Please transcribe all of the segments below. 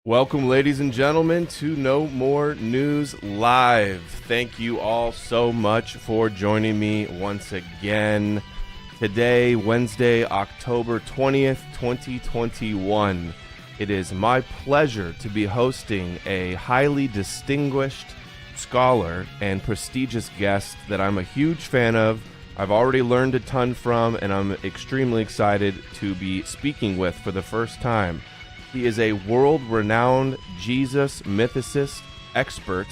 Welcome, ladies and gentlemen, to No More News Live. Thank you all so much for joining me once again. Today, Wednesday, October 20th, 2021. It is my pleasure to be hosting a highly distinguished scholar and prestigious guest that I'm a huge fan of. I've already learned a ton from, and I'm extremely excited to be speaking with for the first time. He is a world-renowned Jesus mythicist expert,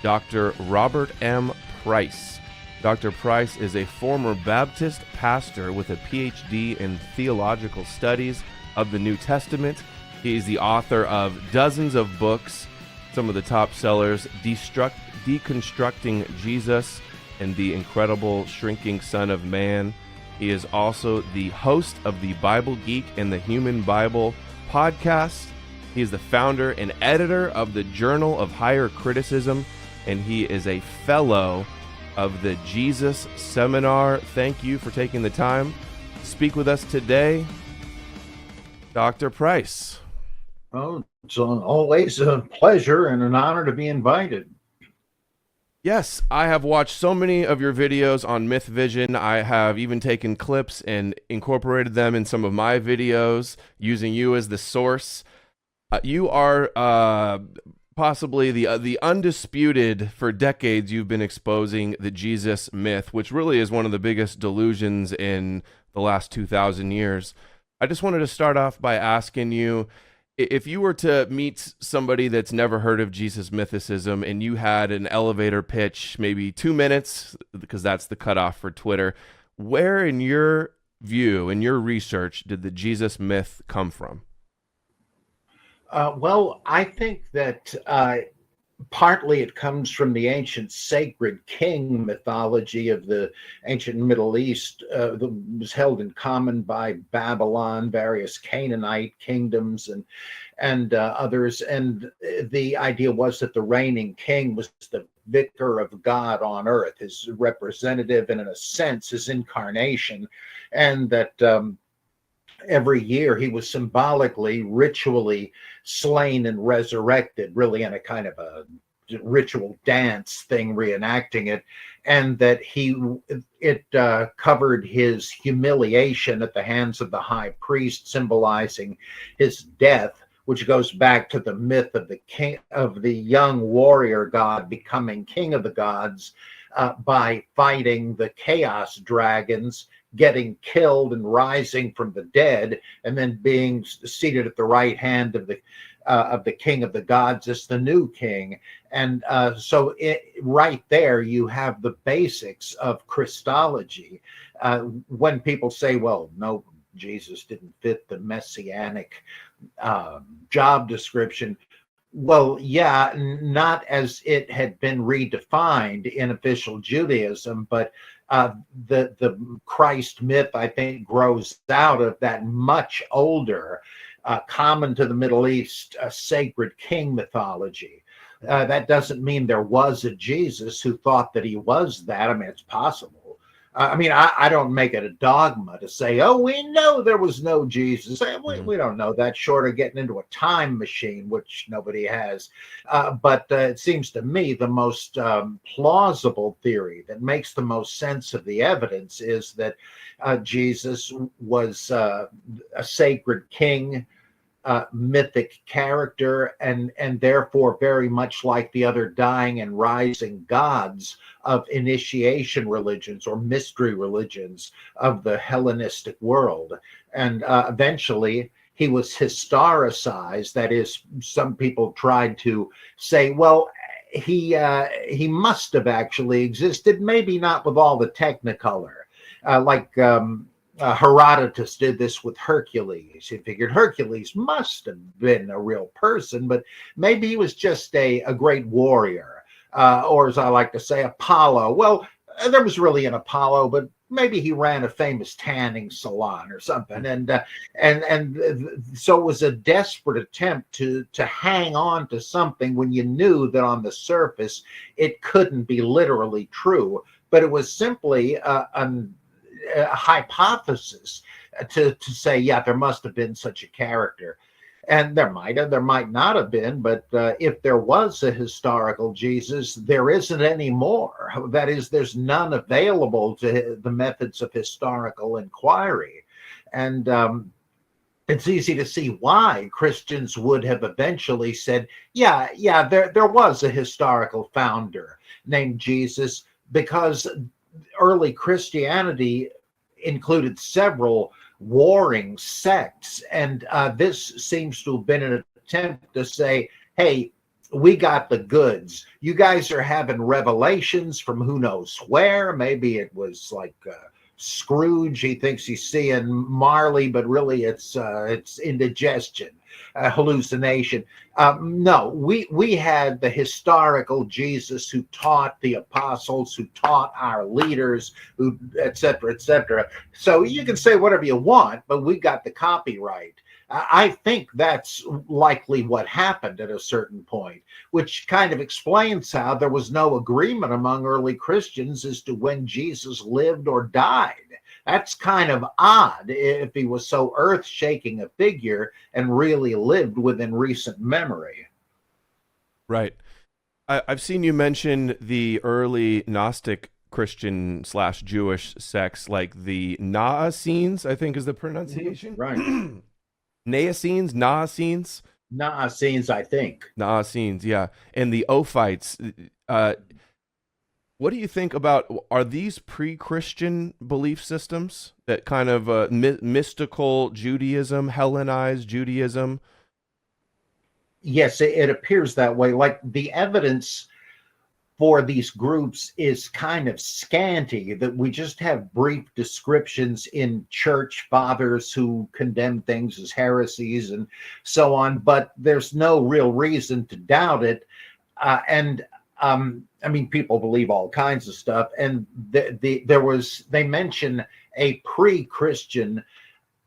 Dr. Robert M. Price. Dr. Price is a former Baptist pastor with a PhD in theological studies of the New Testament. He is the author of dozens of books, some of the top sellers, Deconstructing Jesus and the Incredible Shrinking Son of Man. He is also the host of the Bible Geek and the Human Bible podcast. He is the founder and editor of the Journal of Higher Criticism, and he is a fellow of the Jesus Seminar. Thank you for taking the time to speak with us today, Dr. Price. Oh, it's always a pleasure and an honor to be invited. Yes, I have watched so many of your videos on Myth Vision. I have even taken clips and incorporated them in some of my videos using you as the source. You are possibly the undisputed, for decades you've been exposing the Jesus myth, which really is one of the biggest delusions in the last 2,000 years. I just wanted to start off by asking you, if you were to meet somebody that's never heard of Jesus mythicism and you had an elevator pitch, maybe 2 minutes, because that's the cutoff for Twitter, where in your view, in your research, did the Jesus myth come from? Well, I think that partly it comes from the ancient sacred king mythology of the ancient Middle East that was held in common by Babylon, various Canaanite kingdoms, and others. And the idea was that the reigning king was the vicar of God on earth, his representative, and in a sense, his incarnation, and that every year he was symbolically, ritually slain and resurrected, really in a kind of a ritual dance thing, reenacting it, and that it covered his humiliation at the hands of the high priest, symbolizing his death, which goes back to the myth of the king, of the young warrior god becoming king of the gods by fighting the chaos dragons, getting killed and rising from the dead, and then being seated at the right hand of the king of the gods as the new king. And so right there you have the basics of Christology. When people say, well, no, Jesus didn't fit the messianic job description, well, yeah, not as it had been redefined in official Judaism, but the Christ myth, I think, grows out of that much older, common to the Middle East, sacred king mythology. That doesn't mean there was a Jesus who thought that he was that. I mean, it's possible. I don't make it a dogma to say, oh, we know there was no Jesus. We don't know that, short of getting into a time machine, which nobody has. But it seems to me the most plausible theory that makes the most sense of the evidence is that Jesus was a sacred king, mythic character, and therefore very much like the other dying and rising gods of initiation religions or mystery religions of the Hellenistic world. And eventually he was historicized. That is, some people tried to say, well, he must have actually existed, maybe not with all the technicolor, Herodotus did this with Hercules. He figured Hercules must have been a real person, but maybe he was just a great warrior, or as I like to say, Apollo. Well, there was really an Apollo, but maybe he ran a famous tanning salon or something. And so it was a desperate attempt to hang on to something when you knew that on the surface it couldn't be literally true, but it was simply a hypothesis to say, yeah, there must have been such a character. And there might not have been, but if there was a historical Jesus, there isn't anymore. That is, there's none available to the methods of historical inquiry. And it's easy to see why Christians would have eventually said, yeah, there was a historical founder named Jesus, because early Christianity included several warring sects. And this seems to have been an attempt to say, hey, we got the goods. You guys are having revelations from who knows where. Maybe it was like Scrooge. He thinks he's seeing Marley, but really it's indigestion, hallucination. No, we had the historical Jesus who taught the apostles, who taught our leaders, who et cetera, et cetera. So you can say whatever you want, but we got the copyright. I think that's likely what happened at a certain point, which kind of explains how there was no agreement among early Christians as to when Jesus lived or died. That's kind of odd if he was so earth-shaking a figure and really lived within recent memory. Right. I've seen you mention the early Gnostic Christian / Jewish sects, like the Naascenes, I think is the pronunciation. Right. Naascenes, I think. Naascenes, yeah. And the Ophites. What do you think about, are these pre-Christian belief systems, that kind of mystical Judaism, Hellenized Judaism? Yes, it appears that way. Like, the evidence for these groups is kind of scanty, that we just have brief descriptions in church fathers who condemn things as heresies and so on, but there's no real reason to doubt it. I mean, people believe all kinds of stuff, and they mention a pre-Christian,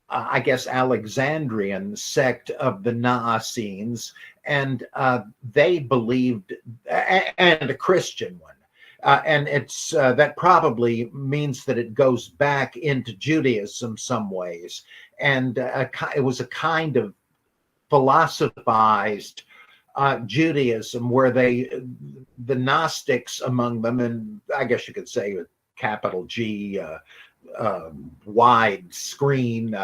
I guess, Alexandrian sect of the Naascenes, and they believed, and a Christian one. And it's that probably means that it goes back into Judaism some ways. And it was a kind of philosophized Judaism where the Gnostics among them, and I guess you could say with capital G, wide screen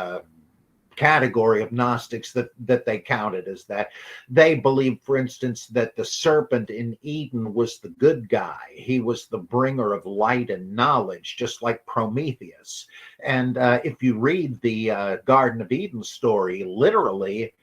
category of Gnostics that they counted as that. They believed, for instance, that the serpent in Eden was the good guy. He was the bringer of light and knowledge, just like Prometheus. And if you read the Garden of Eden story, literally,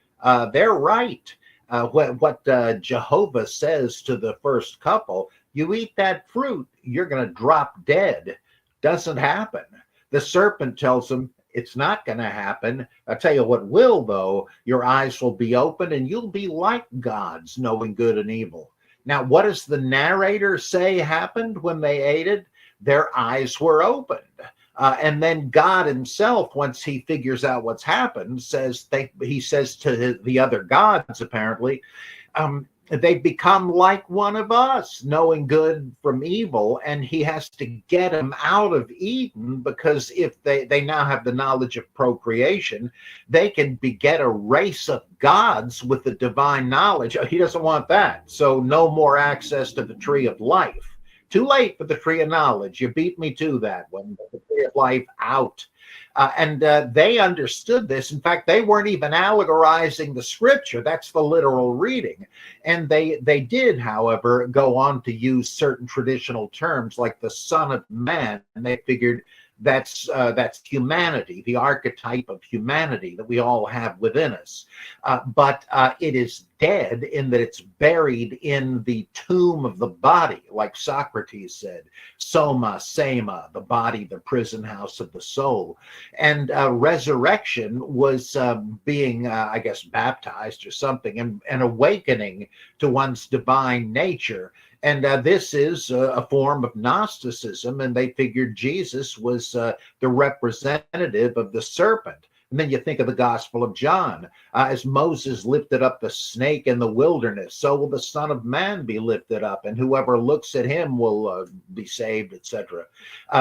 they're right. What Jehovah says to the first couple, you eat that fruit, you're going to drop dead. Doesn't happen. The serpent tells them, it's not going to happen. I'll tell you what will, though. Your eyes will be open and you'll be like gods, knowing good and evil. Now, what does the narrator say happened when they ate it? Their eyes were opened. And then God himself, once he figures out what's happened, he says to the other gods, apparently, they've become like one of us, knowing good from evil, and he has to get them out of Eden, because if they now have the knowledge of procreation, they can beget a race of gods with the divine knowledge. He doesn't want that, so no more access to the tree of life. Too late for the tree of knowledge. You beat me to that one. The tree of life out. And they understood this. In fact, they weren't even allegorizing the scripture. That's the literal reading. And they did, however, go on to use certain traditional terms like the Son of Man. And they figured that's humanity, the archetype of humanity that we all have within us. But it is dead in that it's buried in the tomb of the body, like Socrates said, soma, sema, the body, the prison house of the soul. And resurrection was being, I guess, baptized or something, and awakening to one's divine nature. And this is a form of Gnosticism, and they figured Jesus was the representative of the serpent. And then you think of the Gospel of John. As Moses lifted up the snake in the wilderness, so will the Son of Man be lifted up, and whoever looks at him will be saved, etc.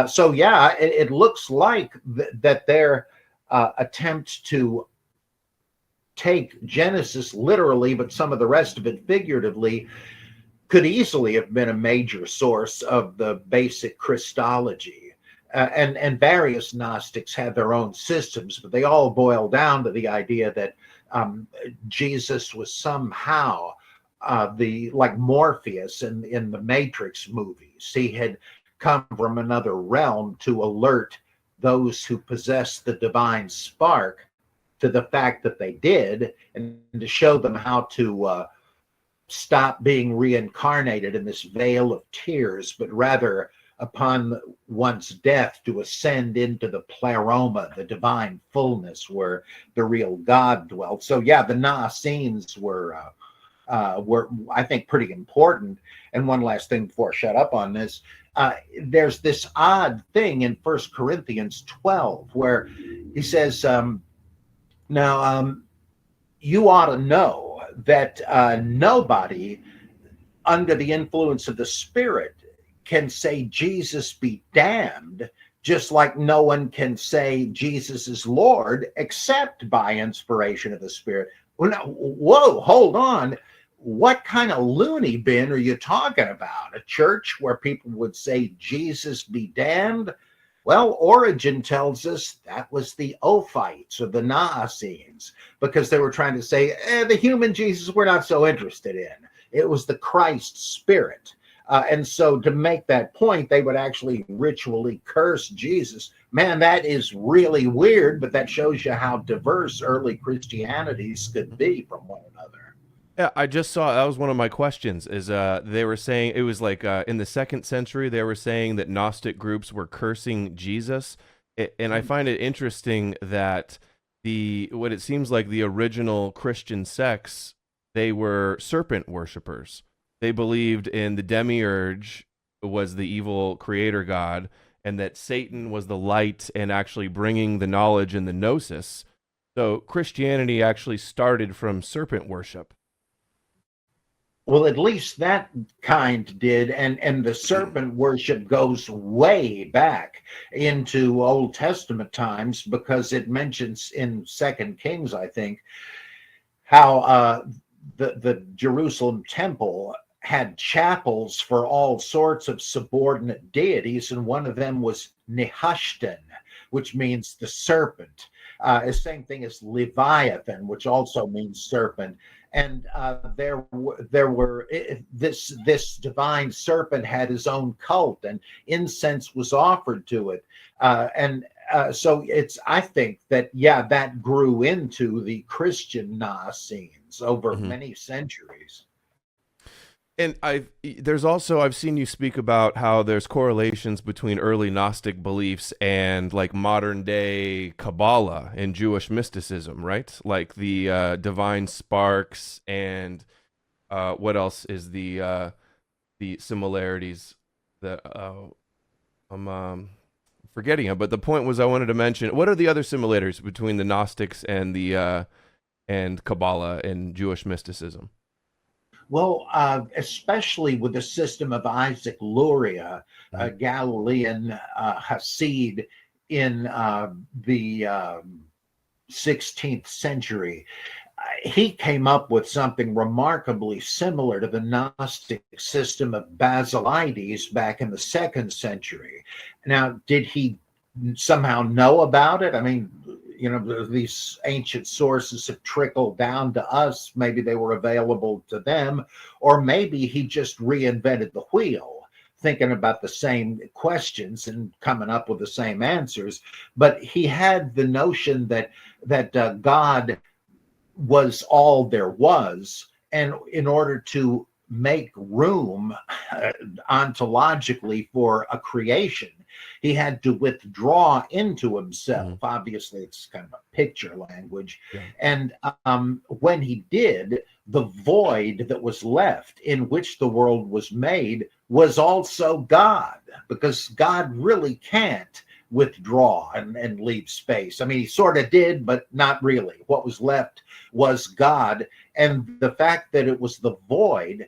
So yeah, it looks like that their attempt to take Genesis literally, but some of the rest of it figuratively, could easily have been a major source of the basic Christology. And various Gnostics had their own systems, but they all boil down to the idea that Jesus was somehow like Morpheus in the Matrix movies. He had come from another realm to alert those who possess the divine spark to the fact that they did, and to show them how to stop being reincarnated in this vale of tears, but rather upon one's death to ascend into the pleroma, the divine fullness where the real God dwelt. So yeah, the Naassenes were I think pretty important. And one last thing before I shut up on this, there's this odd thing in 1 Corinthians 12 where he says, now you ought to know that nobody under the influence of the Spirit can say Jesus be damned, just like no one can say Jesus is Lord except by inspiration of the Spirit. Well, now, whoa, hold on. What kind of loony bin are you talking about? A church where people would say Jesus be damned? Well, Origen tells us that was the Ophites or the Naassenes, because they were trying to say, the human Jesus we're not so interested in. It was the Christ spirit. And so to make that point, they would actually ritually curse Jesus. Man, that is really weird, but that shows you how diverse early Christianities could be from one another. Yeah, I just saw that was one of my questions. Is they were saying it was like in the 2nd century they were saying that Gnostic groups were cursing Jesus, and I find it interesting that what it seems like the original Christian sects, they were serpent worshippers. They believed in the demiurge was the evil creator god, and that Satan was the light and actually bringing the knowledge and the gnosis. So Christianity actually started from serpent worship. Well, at least that kind did, and the serpent worship goes way back into Old Testament times, because it mentions in 2 Kings, I think, how the Jerusalem temple had chapels for all sorts of subordinate deities, and one of them was Nehushtan, which means the serpent. The same thing as Leviathan, which also means serpent. And there were this divine serpent had his own cult, and incense was offered to it. So I think that, yeah, that grew into the Christian Naassenes over many centuries. And I've seen you speak about how there's correlations between early Gnostic beliefs and like modern day Kabbalah and Jewish mysticism, right? Like the divine sparks and what else is the similarities that I'm forgetting it. But the point was I wanted to mention, what are the other similarities between the Gnostics and the and Kabbalah and Jewish mysticism? Well, especially with the system of Isaac Luria, a Galilean Hasid in the 16th century. He came up with something remarkably similar to the Gnostic system of Basilides back in the 2nd century. Now, did he somehow know about it? I mean, you know, these ancient sources have trickled down to us. Maybe they were available to them, or maybe he just reinvented the wheel, thinking about the same questions and coming up with the same answers. But he had the notion that God was all there was, and in order to make room ontologically for a creation, he had to withdraw into himself. Obviously, it's kind of a picture language. Yeah. And when he did, the void that was left in which the world was made was also God, because God really can't withdraw and leave space. I mean, he sort of did, but not really. What was left was God. And the fact that it was the void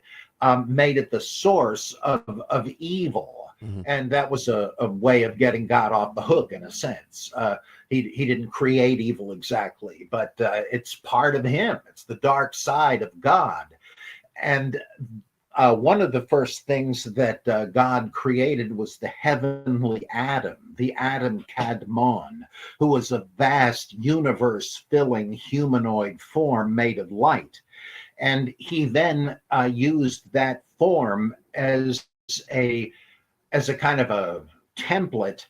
made it the source of evil. Hmm. And that was a way of getting God off the hook, in a sense. He didn't create evil exactly, but it's part of him. It's the dark side of God. And one of the first things that God created was the heavenly Adam, the Adam Kadmon, who was a vast universe filling humanoid form made of light. And he then used that form a as a kind of a template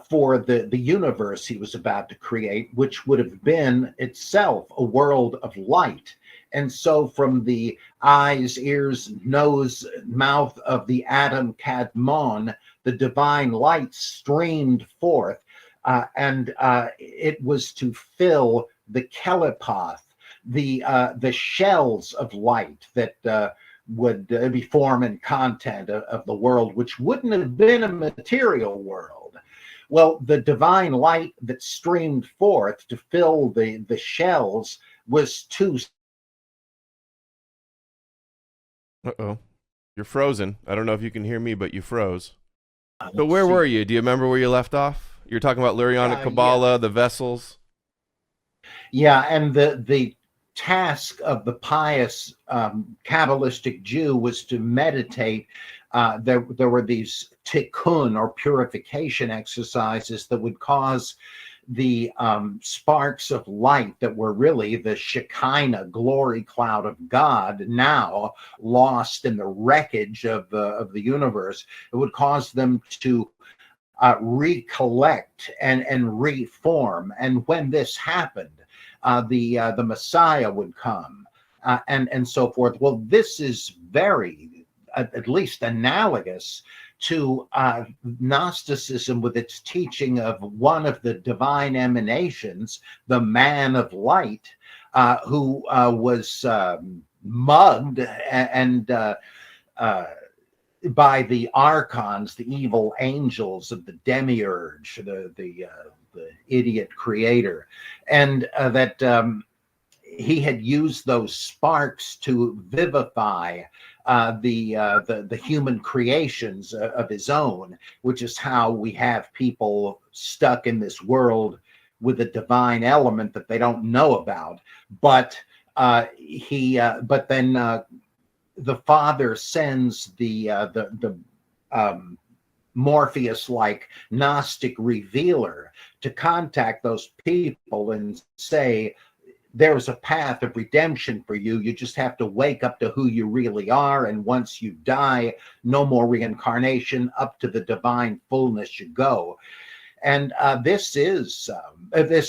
for the universe he was about to create, which would have been itself a world of light. And so, from the eyes, ears, nose, mouth of the Adam Kadmon, the divine light streamed forth, and it was to fill the Kelipoth, the shells of light that would be form and content of the world, which wouldn't have been a material world. Well, the divine light that streamed forth to fill the shells was too. Uh-oh. You're frozen. I don't know if you can hear me, but you froze. So Let's where were see. you? Do you remember where you left off? You're talking about Lurianic Yeah, Kabbalah, the vessels. yeah, and the task of the pious Kabbalistic Jew was to meditate. There were these tikkun or purification exercises that would cause the sparks of light that were really the Shekinah glory cloud of God, now lost in the wreckage of the universe. It would cause them to recollect and reform. And when this happened, the Messiah would come, and so forth. Well, this is very, at least analogous to Gnosticism, with its teaching of one of the divine emanations, the man of light, who was mugged uh, by the archons, the evil angels of the demiurge, the idiot creator, and that he had used those sparks to vivify the human creations of his own, which is how we have people stuck in this world with a divine element that they don't know about. But but then the Father sends the Morpheus-like Gnostic revealer to contact those people and say, there's a path of redemption for you. You just have to wake up to who you really are. And once you die, no more reincarnation, up to the divine fullness you go. And this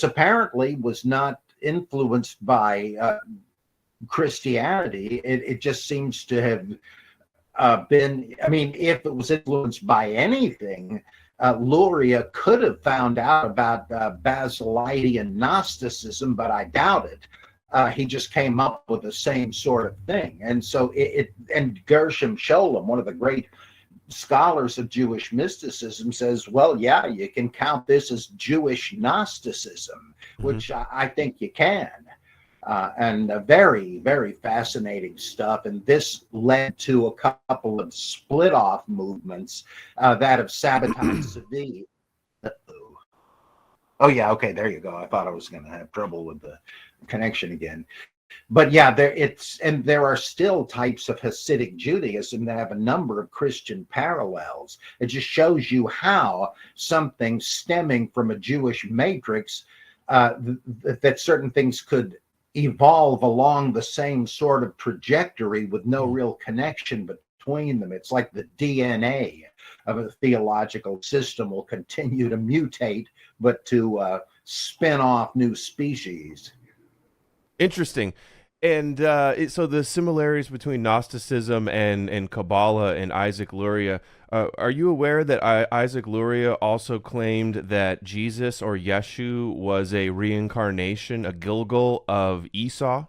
apparently was not influenced by Christianity. It just seems to have been, I mean, if it was influenced by anything, Luria could have found out about Basilidian Gnosticism, but I doubt it. He just came up with the same sort of thing. And so and Gershom Scholem, one of the great scholars of Jewish mysticism, says, well, yeah, you can count this as Jewish Gnosticism, Hmm. which I think you can. And very, very fascinating stuff. And this led to a couple of split off movements, that of Sabbatai Tzvi. Oh, yeah. Okay. There you go. I thought I was going to have trouble with the connection again. But yeah, there are still types of Hasidic Judaism that have a number of Christian parallels. It just shows you how something stemming from a Jewish matrix, that certain things could evolve along the same sort of trajectory with no real connection between them. It's like the DNA of a theological system will continue to mutate, but to spin off new species. Interesting. And so the similarities between Gnosticism and Kabbalah and Isaac Luria, are you aware that Isaac Luria also claimed that Jesus or Yeshu was a reincarnation, a Gilgal of Esau?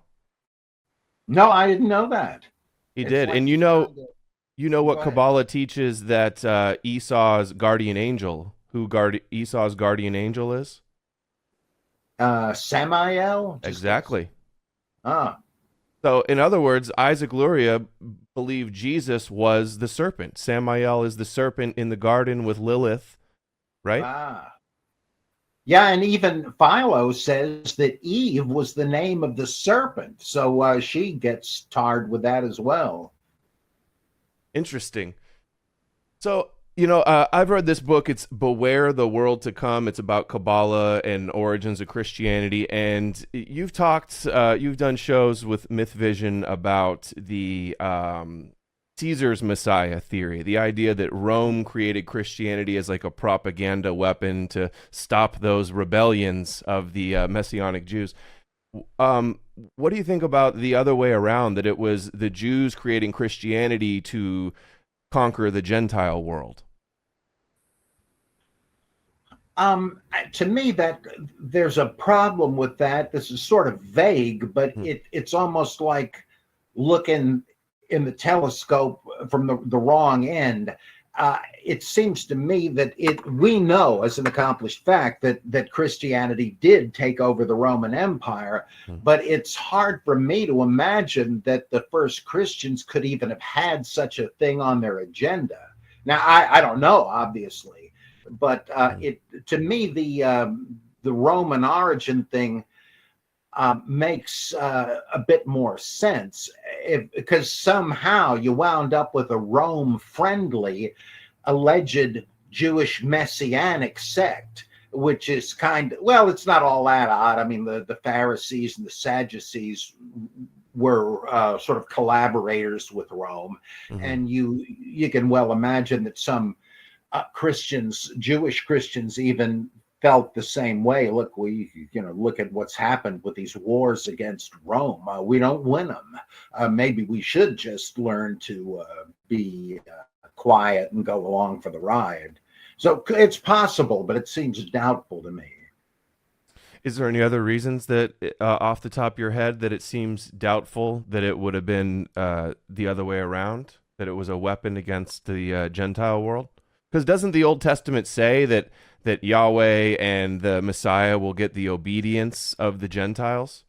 No, I didn't know that. He It's did. like And he's trying to you know go what ahead. Kabbalah teaches that Esau's guardian angel, Esau's guardian angel is? Samael, just as Exactly. ah. So, in other words, Isaac Luria believed Jesus was the serpent. Samael is the serpent in the garden with Lilith, right? Ah. Yeah, and even Philo says that Eve was the name of the serpent, so she gets tarred with that as well. Interesting. So, I've read this book. It's Beware the World to Come. It's about Kabbalah and origins of Christianity. And you've done shows with Myth Vision about the Caesar's Messiah theory, the idea that Rome created Christianity as like a propaganda weapon to stop those rebellions of the Messianic Jews. Um, what do you think about the other way around, that it was the Jews creating Christianity to conquer the Gentile world? To me, that there's a problem with that. This is sort of vague, but Hmm. it's almost like looking in the telescope from the wrong end. It seems to me that we know as an accomplished fact that Christianity did take over the Roman Empire, Hmm. but it's hard for me to imagine that the first Christians could even have had such a thing on their agenda. Now, I don't know, obviously, but Hmm. it to me the Roman origin thing makes a bit more sense because somehow you wound up with a Rome friendly alleged Jewish messianic sect, which is well, it's not all that odd. I mean, the Pharisees and the Sadducees were sort of collaborators with Rome, Hmm. and you can well imagine that some Christians, Jewish Christians, even felt the same way. Look, look at what's happened with these wars against Rome. We don't win them. Maybe we should just learn to be quiet and go along for the ride. So it's possible, but it seems doubtful to me. Is there any other reasons that, off the top of your head, that it seems doubtful that it would have been the other way around, that it was a weapon against the Gentile world? Because doesn't the Old Testament say that Yahweh and the Messiah will get the obedience of the Gentiles?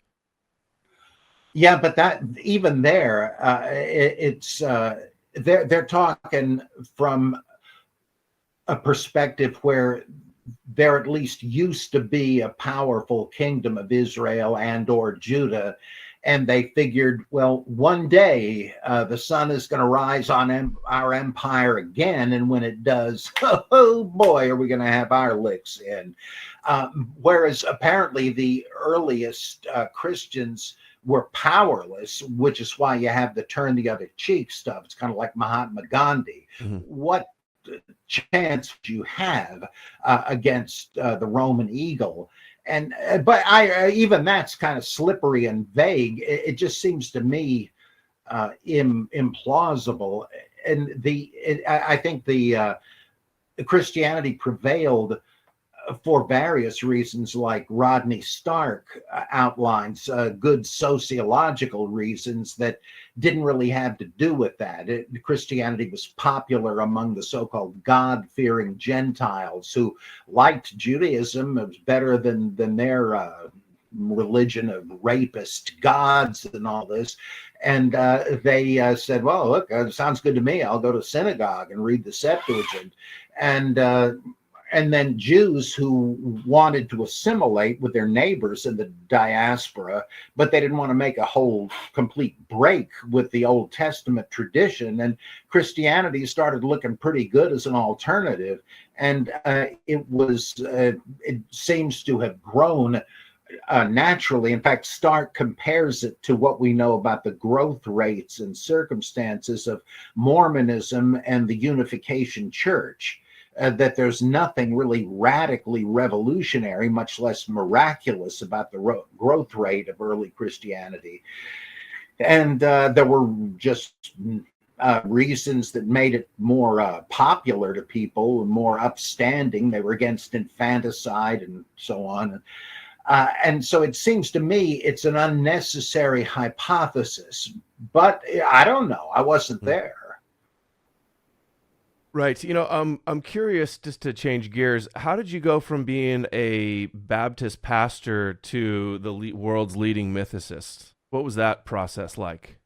Yeah, but that even there, it's they're talking from a perspective where there at least used to be a powerful kingdom of Israel and or Judah, and they figured, well, one day the sun is going to rise on our empire again, and when it does, oh boy, are we going to have our licks in. Whereas apparently the earliest Christians were powerless, which is why you have the turn the other cheek stuff. It's kind of like Mahatma Gandhi. Hmm. What chance you have against the Roman eagle? And but I even that's kind of slippery and vague. It just seems to me implausible. And I think the Christianity prevailed for various reasons, like Rodney Stark outlines, good sociological reasons that didn't really have to do with that. Christianity was popular among the so-called God-fearing Gentiles who liked Judaism. It was better than their religion of rapist gods and all this. And they said, well, look, sounds good to me. I'll go to synagogue and read the Septuagint. And then Jews who wanted to assimilate with their neighbors in the diaspora, but they didn't want to make a whole complete break with the Old Testament tradition. And Christianity started looking pretty good as an alternative. And it seems to have grown naturally. In fact, Stark compares it to what we know about the growth rates and circumstances of Mormonism and the Unification Church. That there's nothing really radically revolutionary, much less miraculous, about the growth rate of early Christianity. And there were just reasons that made it more popular to people and more upstanding. They were against infanticide and so on. And so it seems to me it's an unnecessary hypothesis, but I don't know. I wasn't there. Right. I'm curious, just to change gears. How did you go from being a Baptist pastor to the world's leading mythicist? What was that process like?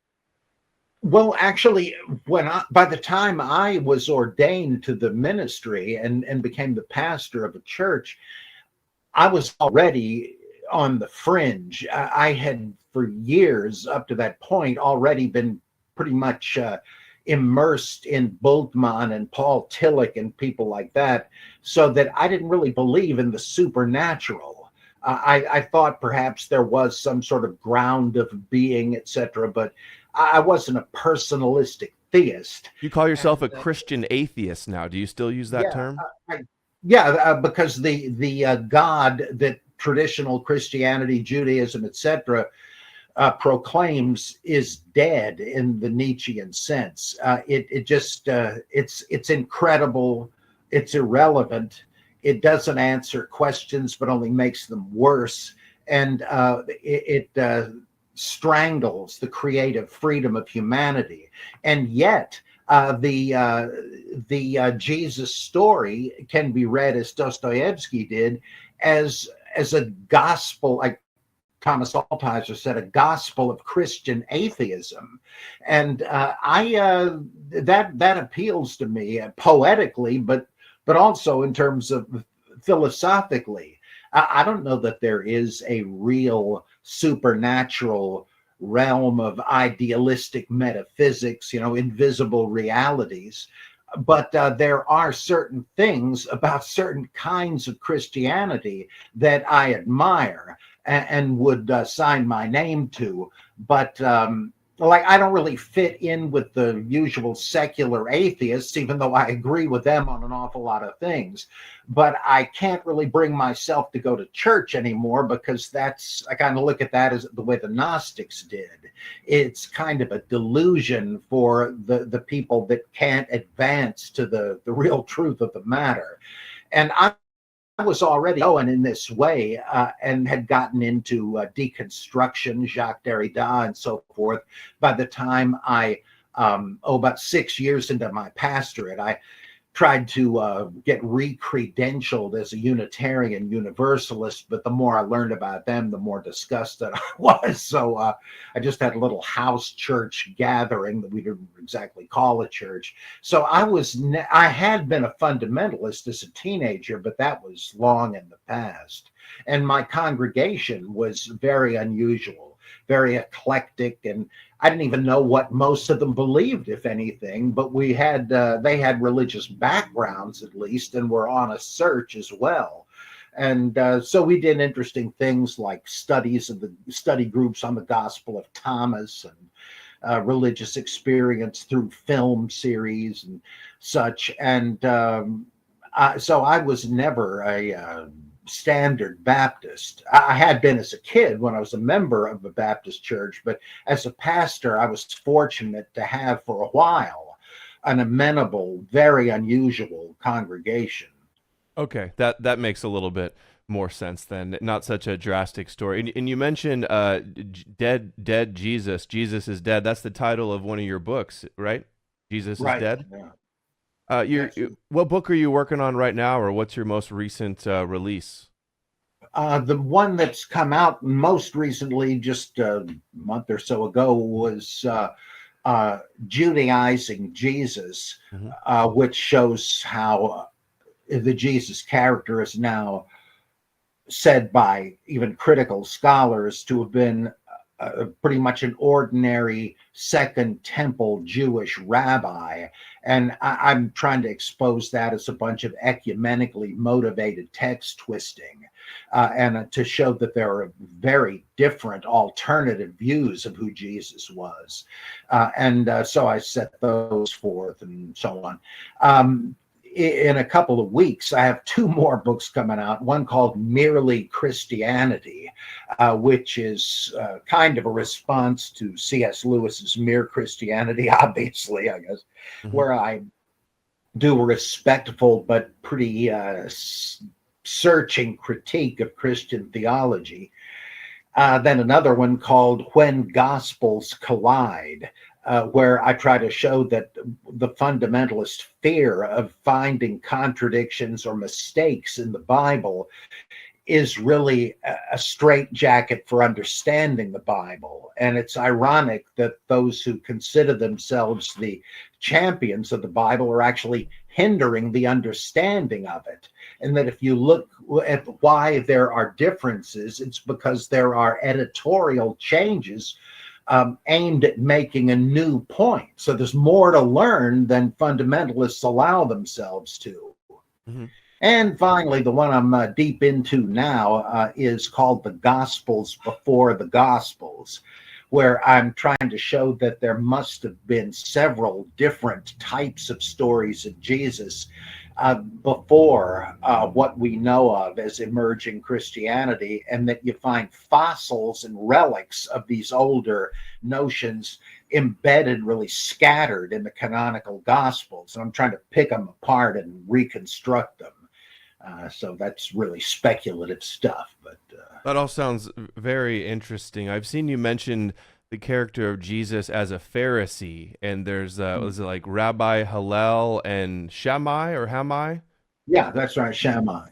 Well, actually, by the time I was ordained to the ministry and became the pastor of a church, I was already on the fringe. I had for years up to that point already been pretty much immersed in Bultmann and Paul Tillich and people like that, so that I didn't really believe in the supernatural. I thought perhaps there was some sort of ground of being, etc., but I wasn't a personalistic theist. You call yourself a And Christian atheist now. Do you still use that yeah, term? yeah, because the God that traditional Christianity, Judaism, etc., proclaims is dead in the Nietzschean sense. It just it's incredible. It's irrelevant. It doesn't answer questions, but only makes them worse. And it strangles the creative freedom of humanity. And yet, the Jesus story can be read, as Dostoevsky did, as a gospel, like Thomas Altizer said, a gospel of Christian atheism. And I that appeals to me poetically, but also in terms of philosophically. I don't know that there is a real supernatural realm of idealistic metaphysics, invisible realities. But there are certain things about certain kinds of Christianity that I admire and would sign my name to. But like, I don't really fit in with the usual secular atheists, even though I agree with them on an awful lot of things. But I can't really bring myself to go to church anymore, because I kind of look at that as the way the Gnostics did. It's kind of a delusion for the people that can't advance to the real truth of the matter. And I was already going in this way and had gotten into deconstruction, Jacques Derrida, and so forth. By the time about 6 years into my pastorate, I tried to get re-credentialed as a Unitarian Universalist, but the more I learned about them, the more disgusted I was. So I just had a little house church gathering that we didn't exactly call a church. So I had been a fundamentalist as a teenager, but that was long in the past. And my congregation was very unusual, very eclectic, and I didn't even know what most of them believed, if anything, but they had religious backgrounds at least, and were on a search as well. And so we did interesting things like study groups on the Gospel of Thomas, and religious experience through film series and such. And so I was never a standard Baptist. I had been as a kid when I was a member of a Baptist church, but as a pastor, I was fortunate to have for a while an amenable, very unusual congregation. Okay, that makes a little bit more sense then. Not such a drastic story. And you mentioned dead Jesus. Jesus is dead. That's the title of one of your books, right? Jesus is Right. dead. Yeah. Yes. What book are you working on right now, or what's your most recent release? The one that's come out most recently, just a month or so ago, was Judaizing Jesus, Mhm. which shows how the Jesus character is now said by even critical scholars to have been pretty much an ordinary Second Temple Jewish rabbi. And I'm trying to expose that as a bunch of ecumenically motivated text twisting, and to show that there are very different alternative views of who Jesus was. So I set those forth and so on. In a couple of weeks, I have two more books coming out. One called Merely Christianity, which is kind of a response to C.S. Lewis's Mere Christianity, obviously, I guess, Mhm. where I do a respectful but pretty searching critique of Christian theology. Then another one called When Gospels Collide, where I try to show that the fundamentalist fear of finding contradictions or mistakes in the Bible is really a straitjacket for understanding the Bible. And it's ironic that those who consider themselves the champions of the Bible are actually hindering the understanding of it. And that if you look at why there are differences, it's because there are editorial changes aimed at making a new point. So there's more to learn than fundamentalists allow themselves to. Mm-hmm. And finally, the one I'm deep into now is called The Gospels Before the Gospels, where I'm trying to show that there must have been several different types of stories of Jesus before what we know of as emerging Christianity, and that you find fossils and relics of these older notions embedded, really scattered in the canonical Gospels. And I'm trying to pick them apart and reconstruct them. So that's really speculative stuff. But that all sounds very interesting. I've seen you mention the character of Jesus as a Pharisee, and there's was it like Rabbi Hillel and Shammai or Hamai? Yeah, that's right, Shammai.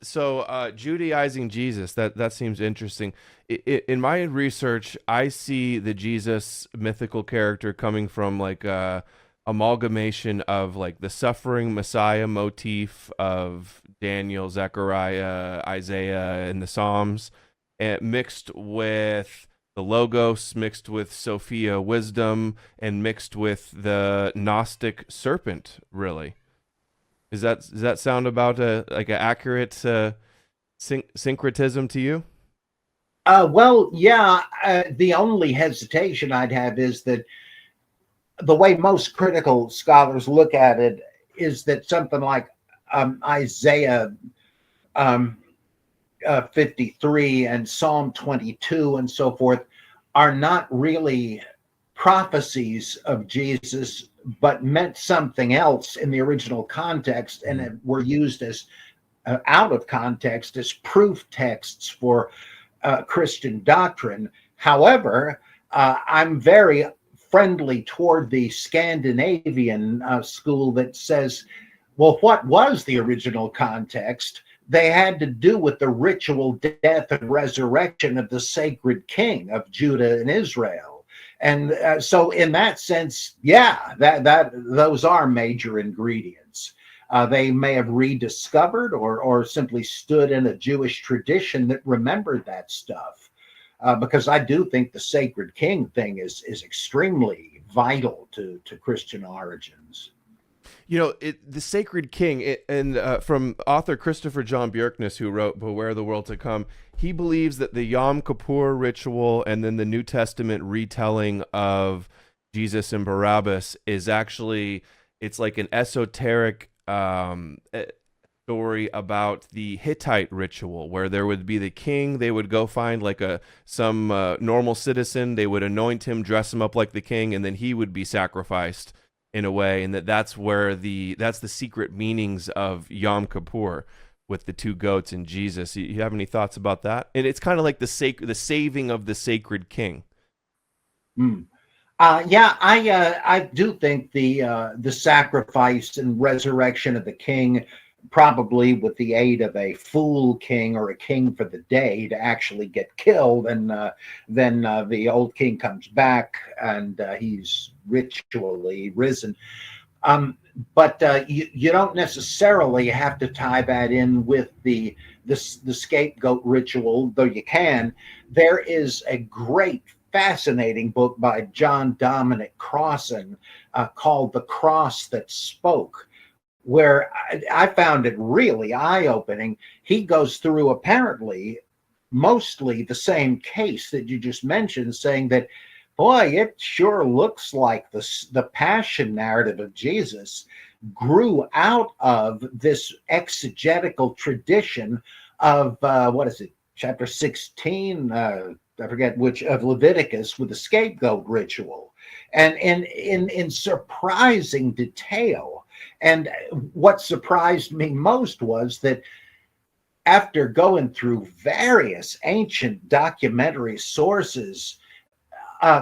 So Judaizing Jesus, that seems interesting. In my research, I see the Jesus mythical character coming from like amalgamation of like the suffering Messiah motif of Daniel, Zechariah, Isaiah, and the Psalms, and mixed with the Logos, mixed with Sophia wisdom, and mixed with the Gnostic serpent. Really, does that sound about like an accurate syncretism to you? Well, yeah. The only hesitation I'd have is that the way most critical scholars look at it is that something like Isaiah 53 and Psalm 22 and so forth are not really prophecies of Jesus, but meant something else in the original context, and were used as out of context as proof texts for Christian doctrine. However, I'm very friendly toward the Scandinavian school that says, well, what was the original context? They had to do with the ritual death and resurrection of the sacred king of Judah and Israel. And so in that sense, yeah, that those are major ingredients. They may have rediscovered or simply stood in a Jewish tradition that remembered that stuff. Because I do think the sacred king thing is extremely vital to Christian origins. You know, the Sacred King, and from author Christopher John Bjerknes, who wrote Beware the World to Come, he believes that the Yom Kippur ritual and then the New Testament retelling of Jesus and Barabbas is actually, it's like an esoteric story about the Hittite ritual, where there would be the king. They would go find like some normal citizen. They would anoint him, dress him up like the king, and then he would be sacrificed in a way. And that's the secret meanings of Yom Kippur with the two goats and Jesus. You have any thoughts about that? And it's kind of like the saving of the sacred king. Yeah, I do think the sacrifice and resurrection of the king, probably with the aid of a fool king or a king for the day to actually get killed, and then the old king comes back and he's ritually risen. But you don't necessarily have to tie that in with the scapegoat ritual, though you can. There is a great, fascinating book by John Dominic Crossan called The Cross That Spoke, where I found it really eye-opening. He goes through apparently mostly the same case that you just mentioned, saying that, boy, it sure looks like the passion narrative of Jesus grew out of this exegetical tradition of, chapter 16, I forget which, of Leviticus, with the scapegoat ritual. And in surprising detail. And what surprised me most was that after going through various ancient documentary sources,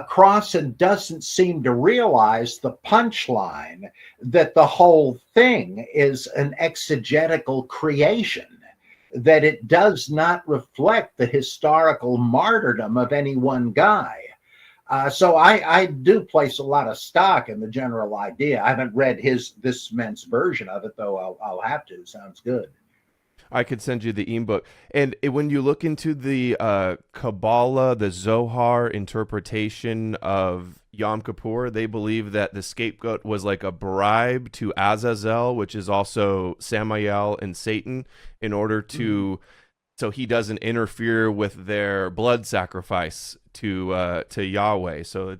Crossan doesn't seem to realize the punchline, that the whole thing is an exegetical creation. that it does not reflect the historical martyrdom of any one guy. So I do place a lot of stock in the general idea. I haven't read this man's version of it, though. I'll have to. Sounds good. I could send you the ebook. And when you look into the Kabbalah, the Zohar interpretation of Yom Kippur, they believe that the scapegoat was like a bribe to Azazel, which is also Samael and Satan, in order to so he doesn't interfere with their blood sacrifice to Yahweh. So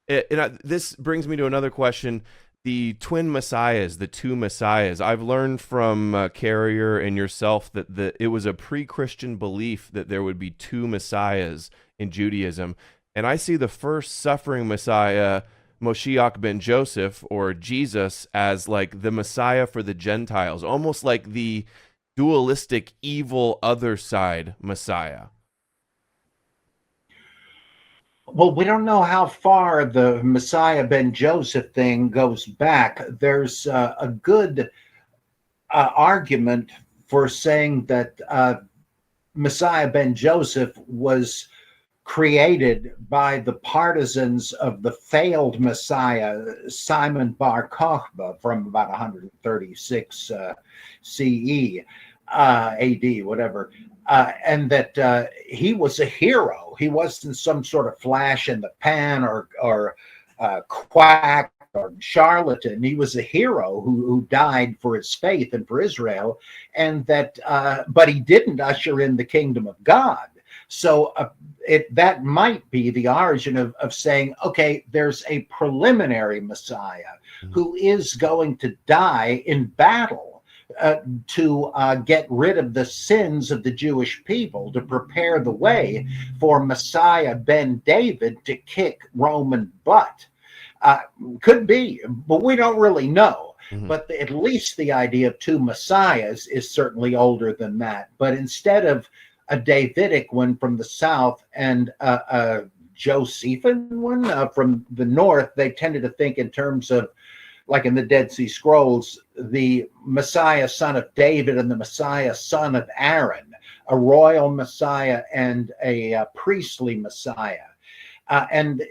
this brings me to another question. The twin messiahs, the two messiahs. I've learned from Carrier and yourself that it was a pre-Christian belief that there would be two messiahs in Judaism. And I see the first suffering messiah, Moshiach ben Joseph, or Jesus, as like the messiah for the Gentiles, almost like the dualistic evil other side messiah. Well, we don't know how far the Messiah ben Joseph thing goes back. There's a good argument for saying that Messiah ben Joseph was created by the partisans of the failed Messiah, Simon Bar Kokhba, from about 136 CE, AD, whatever. And that he was a hero. He wasn't some sort of flash in the pan or quack or charlatan. He was a hero who died for his faith and for Israel, and that but he didn't usher in the kingdom of God. So that might be the origin of saying, okay, there's a preliminary Messiah who is going to die in battle. To get rid of the sins of the Jewish people, to prepare the way for Messiah ben David to kick Roman butt. Could be, but we don't really know. But at least the idea of two messiahs is certainly older than that. But instead of a Davidic one from the south and a Josephian one from the north, they tended to think in terms of, like in the Dead Sea Scrolls, the Messiah son of David and the Messiah son of Aaron, a royal Messiah and a priestly Messiah. And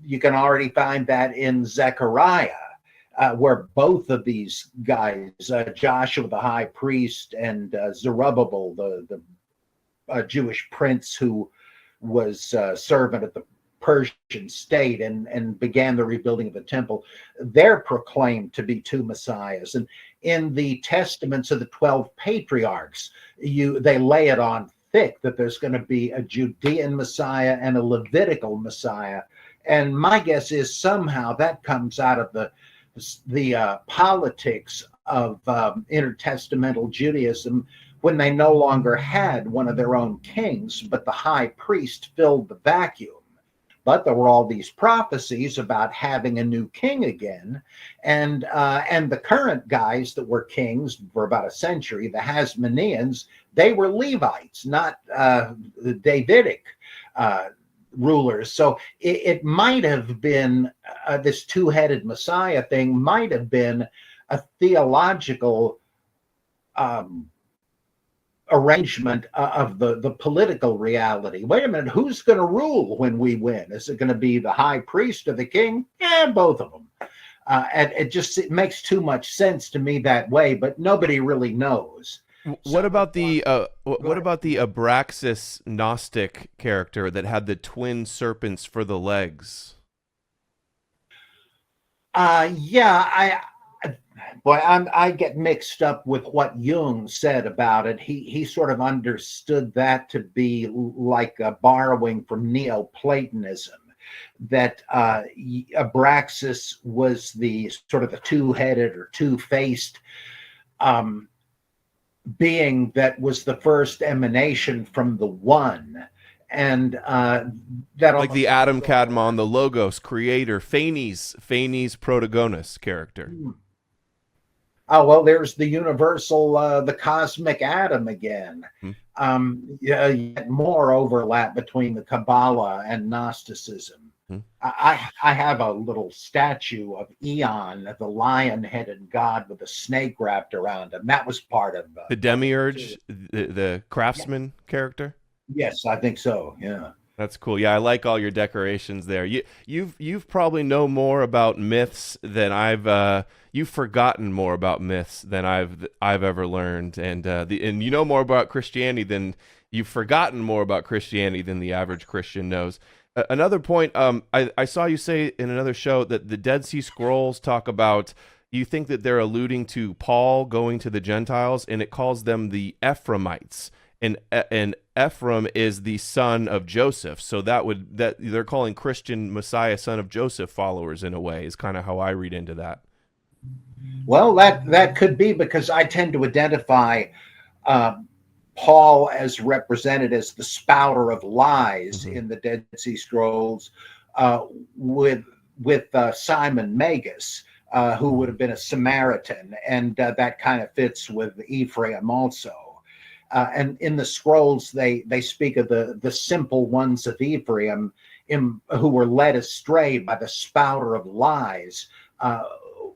you can already find that in Zechariah, where both of these guys, Joshua the high priest and Zerubbabel, the Jewish prince who was servant at the Persian state and began the rebuilding of the temple, they're proclaimed to be two messiahs. And in the testaments of the 12 patriarchs, they lay it on thick that there's going to be a Judean messiah and a Levitical messiah. And my guess is somehow that comes out of the politics of intertestamental Judaism, when they no longer had one of their own kings, but the high priest filled the vacuum. But there were all these prophecies about having a new king again, and the current guys that were kings for about a century, the Hasmoneans, they were Levites, not the Davidic rulers. So it might have been this two-headed Messiah thing might have been a theological arrangement of the political reality. Wait a minute, who's going to rule when we win? Is it going to be the high priest or the king? Yeah, both of them. And it makes too much sense to me that way, but nobody really knows. What about the Abraxas Gnostic character that had the twin serpents for the legs? I get mixed up with what Jung said about it. He sort of understood that to be like a borrowing from Neoplatonism, that Abraxas was the sort of the two-headed or two-faced being that was the first emanation from the one. And that like the Adam Kadmon, the Logos creator, Phanes Protagonist character. Oh, well, there's the universal, the cosmic atom again. Yet more overlap between the Kabbalah and Gnosticism. Mhm. I have a little statue of Eon, the lion-headed god with a snake wrapped around him. That was part of The part two. demiurge, the Yeah. craftsman character. Yes, I think so. Yeah. That's cool. Yeah, I like all your decorations there. You've probably know more about myths than you've forgotten more about myths than I've ever learned, and you know more about Christianity than you've forgotten more about Christianity than the average Christian knows. Another point, I saw you say in another show that the Dead Sea Scrolls talk about. You think that they're alluding to Paul going to the Gentiles, and it calls them the Ephraimites, and Ephraim is the son of Joseph. So that they're calling Christian Messiah son of Joseph followers in a way is kind of how I read into that. Well, that could be because I tend to identify uh, Paul as represented as the spouter of lies Mm-hmm. in the Dead Sea Scrolls, uh, with Simon Magus, who would have been a Samaritan, and that kind of fits with Ephraim also. And in the scrolls, they speak of the simple ones of Ephraim, who were led astray by the spouter of lies, uh,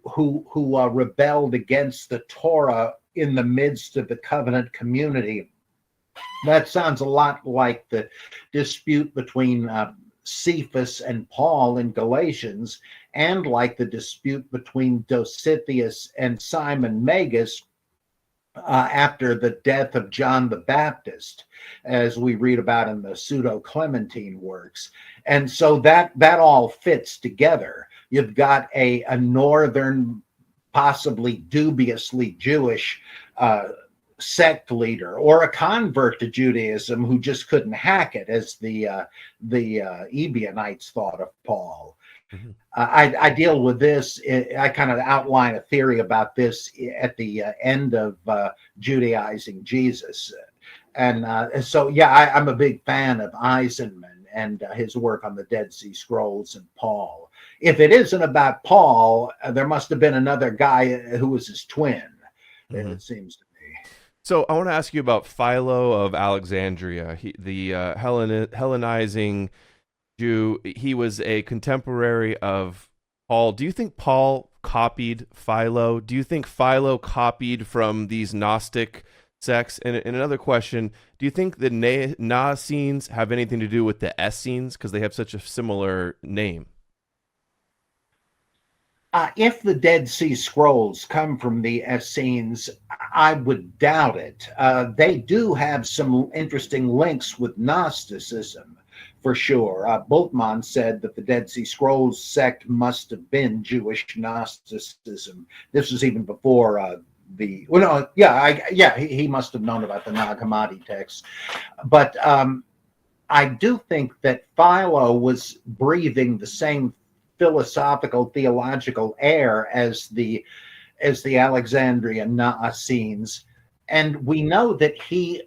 who rebelled against the Torah in the midst of the covenant community. That sounds a lot like the dispute between Cephas and Paul in Galatians, and like the dispute between Dositheus and Simon Magus after the death of John the Baptist, as we read about in the Pseudo-Clementine works. And so that all fits together. You've got a northern, possibly dubiously Jewish sect leader, or a convert to Judaism who just couldn't hack it, as the Ebionites thought of Paul. Mm-hmm. I deal with this. I kind of outline a theory about this at the end of Judaizing Jesus. And so, yeah, I'm a big fan of Eisenman and his work on the Dead Sea Scrolls and Paul. If it isn't about Paul, there must have been another guy who was his twin, Mm-hmm. it seems to me. So I want to ask you about Philo of Alexandria, the Hellenizing Jew. He was a contemporary of Paul. Do you think Paul copied Philo? Do you think Philo copied from these Gnostic sects? And another question: do you think the Nazarenes have anything to do with the Essenes because they have such a similar name? If the Dead Sea Scrolls come from the Essenes, I would doubt it. They do have some interesting links with Gnosticism, for sure. Bultmann said that the Dead Sea Scrolls sect must have been Jewish Gnosticism. This was even before he must have known about the Nag Hammadi texts. But I do think that Philo was breathing the same philosophical theological air as the Alexandrian Essenes, and we know that he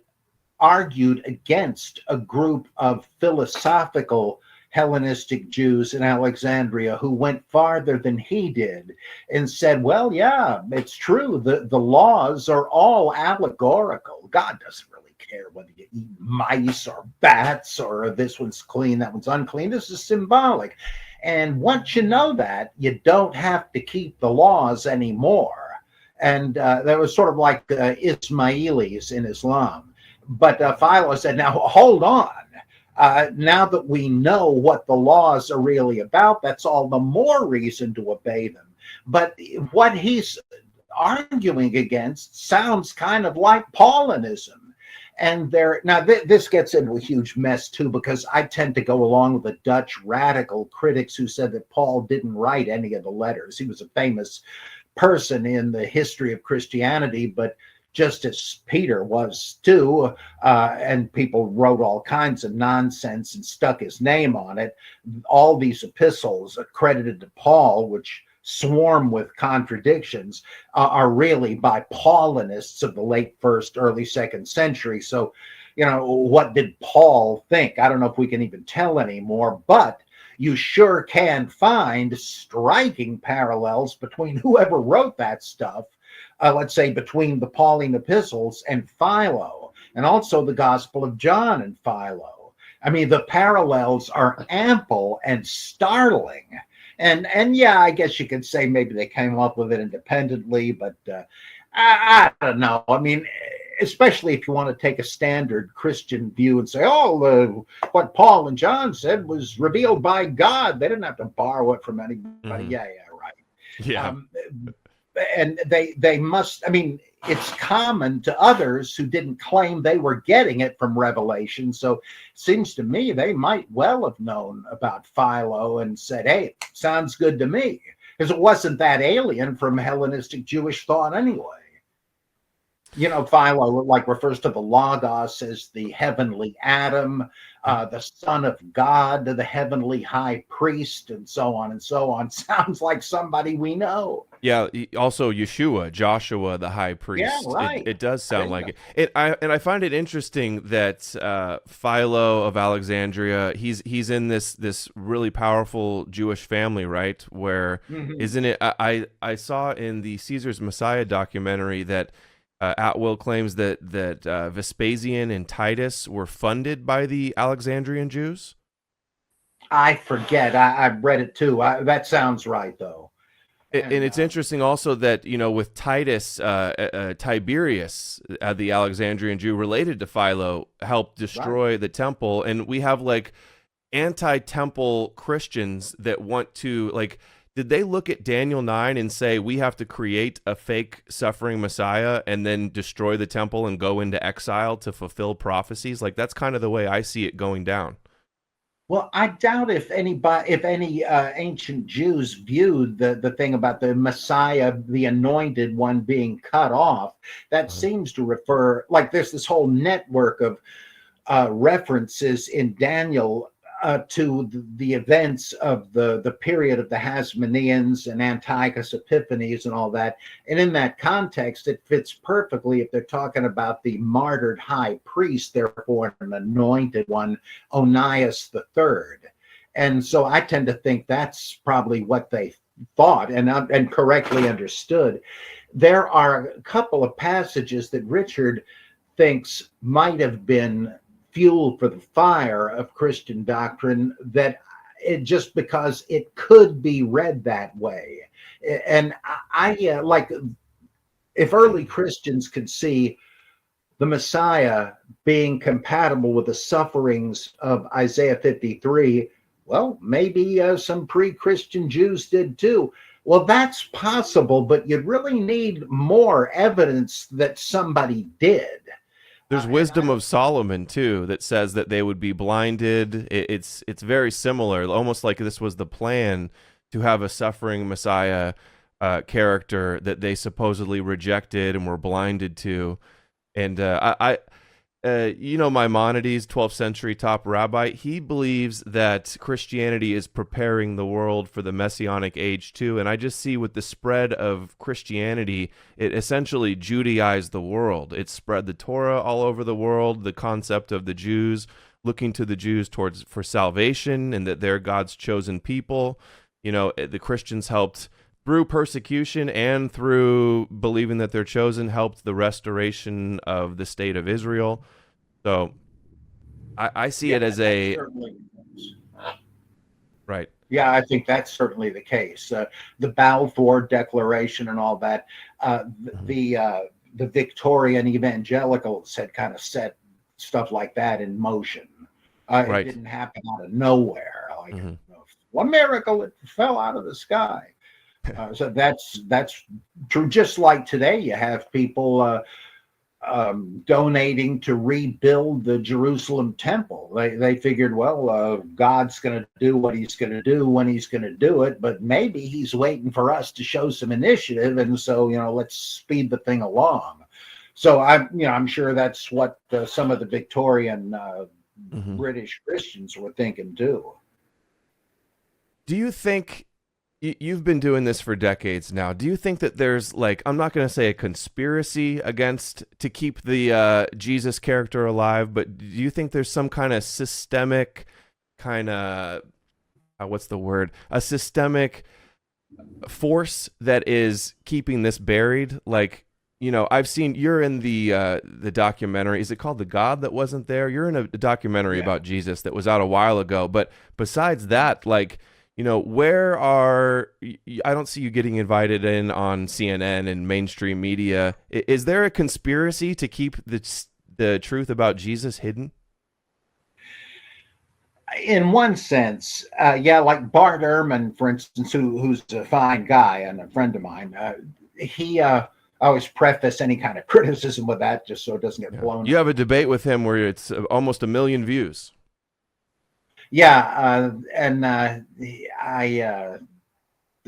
argued against a group of philosophical Hellenistic Jews in Alexandria who went farther than he did and said, well, yeah, it's true. The laws are all allegorical. God doesn't really care whether you eat mice or bats, or this one's clean, that one's unclean. This is symbolic. And once you know that, you don't have to keep the laws anymore. And that was sort of like Ismailis in Islam. But Philo said, now hold on. Now that we know what the laws are really about, that's all the more reason to obey them. But what he's arguing against sounds kind of like Paulinism. And this gets into a huge mess too, because I tend to go along with the Dutch radical critics who said that Paul didn't write any of the letters. He was a famous person in the history of Christianity, but just as Peter was too, and people wrote all kinds of nonsense and stuck his name on it. All these epistles accredited to Paul, which swarm with contradictions, are really by Paulinists of the late first, early second century. So, what did Paul think? I don't know if we can even tell anymore, but you sure can find striking parallels between whoever wrote that stuff, let's say between the Pauline epistles and Philo, and also the Gospel of John and Philo. I mean, the parallels are ample and startling. And yeah, I guess you could say maybe they came up with it independently, but I don't know. I mean, especially if you want to take a standard Christian view and say, oh, what Paul and John said was revealed by God. They didn't have to borrow it from anybody. Hmm. Yeah, yeah, right. Yeah. Um, and they must, I mean, it's common to others who didn't claim they were getting it from Revelation. So it seems to me they might well have known about Philo and said, hey, sounds good to me, because it wasn't that alien from Hellenistic Jewish thought anyway. You know, Philo like refers to the Logos as the heavenly Adam, the Son of God, the heavenly High Priest, and so on and so on. Sounds like somebody we know. Yeah, also Yeshua, Joshua, the high Yeah, priest. It right. it does sound like Bingo. it. I find it interesting that Philo of Alexandria, he's in this really powerful Jewish family, right? Where Mhm. isn't it? I saw in the Caesar's Messiah documentary that Atwill claims that Vespasian and Titus were funded by the Alexandrian Jews. I forget. I've read it too. That sounds right, though. And And it's interesting also that, with Titus, Tiberius, the Alexandrian Jew related to Philo, helped right. destroy the temple. And we have like anti-temple Christians that want to, like, did they look at Daniel 9 and say, we have to create a fake suffering Messiah and then destroy the temple and go into exile to fulfill prophecies? Like, that's kind of the way I see it going down. Well, I doubt if any ancient Jews viewed the thing about the Messiah, the anointed one, being cut off. That Uh-huh. seems to refer, like, there's this whole network of references in Daniel to the events of the period of the Hasmoneans and Antiochus Epiphanes and all that. And in that context, it fits perfectly if they're talking about the martyred high priest, therefore an anointed one, Onias the Third. And so I tend to think that's probably what they thought and correctly understood. There are a couple of passages that Richard thinks might have been fuel for the fire of Christian doctrine, that it just because it could be read that way. And like, if early Christians could see the Messiah being compatible with the sufferings of Isaiah 53, well, maybe some pre Christian Jews did too. Well, that's possible, but you'd really need more evidence that somebody did. There's And wisdom I of Solomon too that says that they would be blinded. It's very similar, almost like this was the plan to have a suffering Messiah character that they supposedly rejected and were blinded to. And Maimonides, 12th century top rabbi, he believes that Christianity is preparing the world for the Messianic age too. And I just see with the spread of Christianity, it essentially Judaized the world. It spread the Torah all over the world, the concept of the Jews, looking to the Jews towards for salvation and that they're God's chosen people. The Christians helped through persecution and through believing that they're chosen, helped the restoration of the state of Israel. So I see Yeah, it as that's a certainly. right. Yeah, I think that's certainly the case. The Balfour Declaration and all that. Mhm. The Victorian evangelicals had kind of set stuff like that in motion. It Right. didn't happen out of nowhere. Like, Hmm. one miracle, it fell out of the sky. So that's true. Just like today, you have people donating to rebuild the Jerusalem temple. They figured, well, God's going to do what He's going to do when He's going to do it, but maybe He's waiting for us to show some initiative, and so let's speed the thing along. So I'm sure that's what some of the Victorian Hmm. British Christians were thinking too. Do you think you've been doing this for decades now? Do you think that there's, like, I'm not going to say a conspiracy against to keep the Jesus character alive, but do you think there's some kind of systemic kind of what's the word? A systemic force that is keeping this buried? Like, I've seen you're in the documentary. Is it called The God That Wasn't There? You're in a documentary Yeah. about Jesus that was out a while ago. But besides that, like, where are I don't see you getting invited in on CNN and mainstream media. Is there a conspiracy to keep the truth about Jesus hidden? In one sense, yeah, like Bart Ehrman, for instance, who's a fine guy and a friend of mine, he always preface any kind of criticism with that just so it doesn't get Yeah. blown You up. have a debate with him where it's almost a million views. Yeah, and I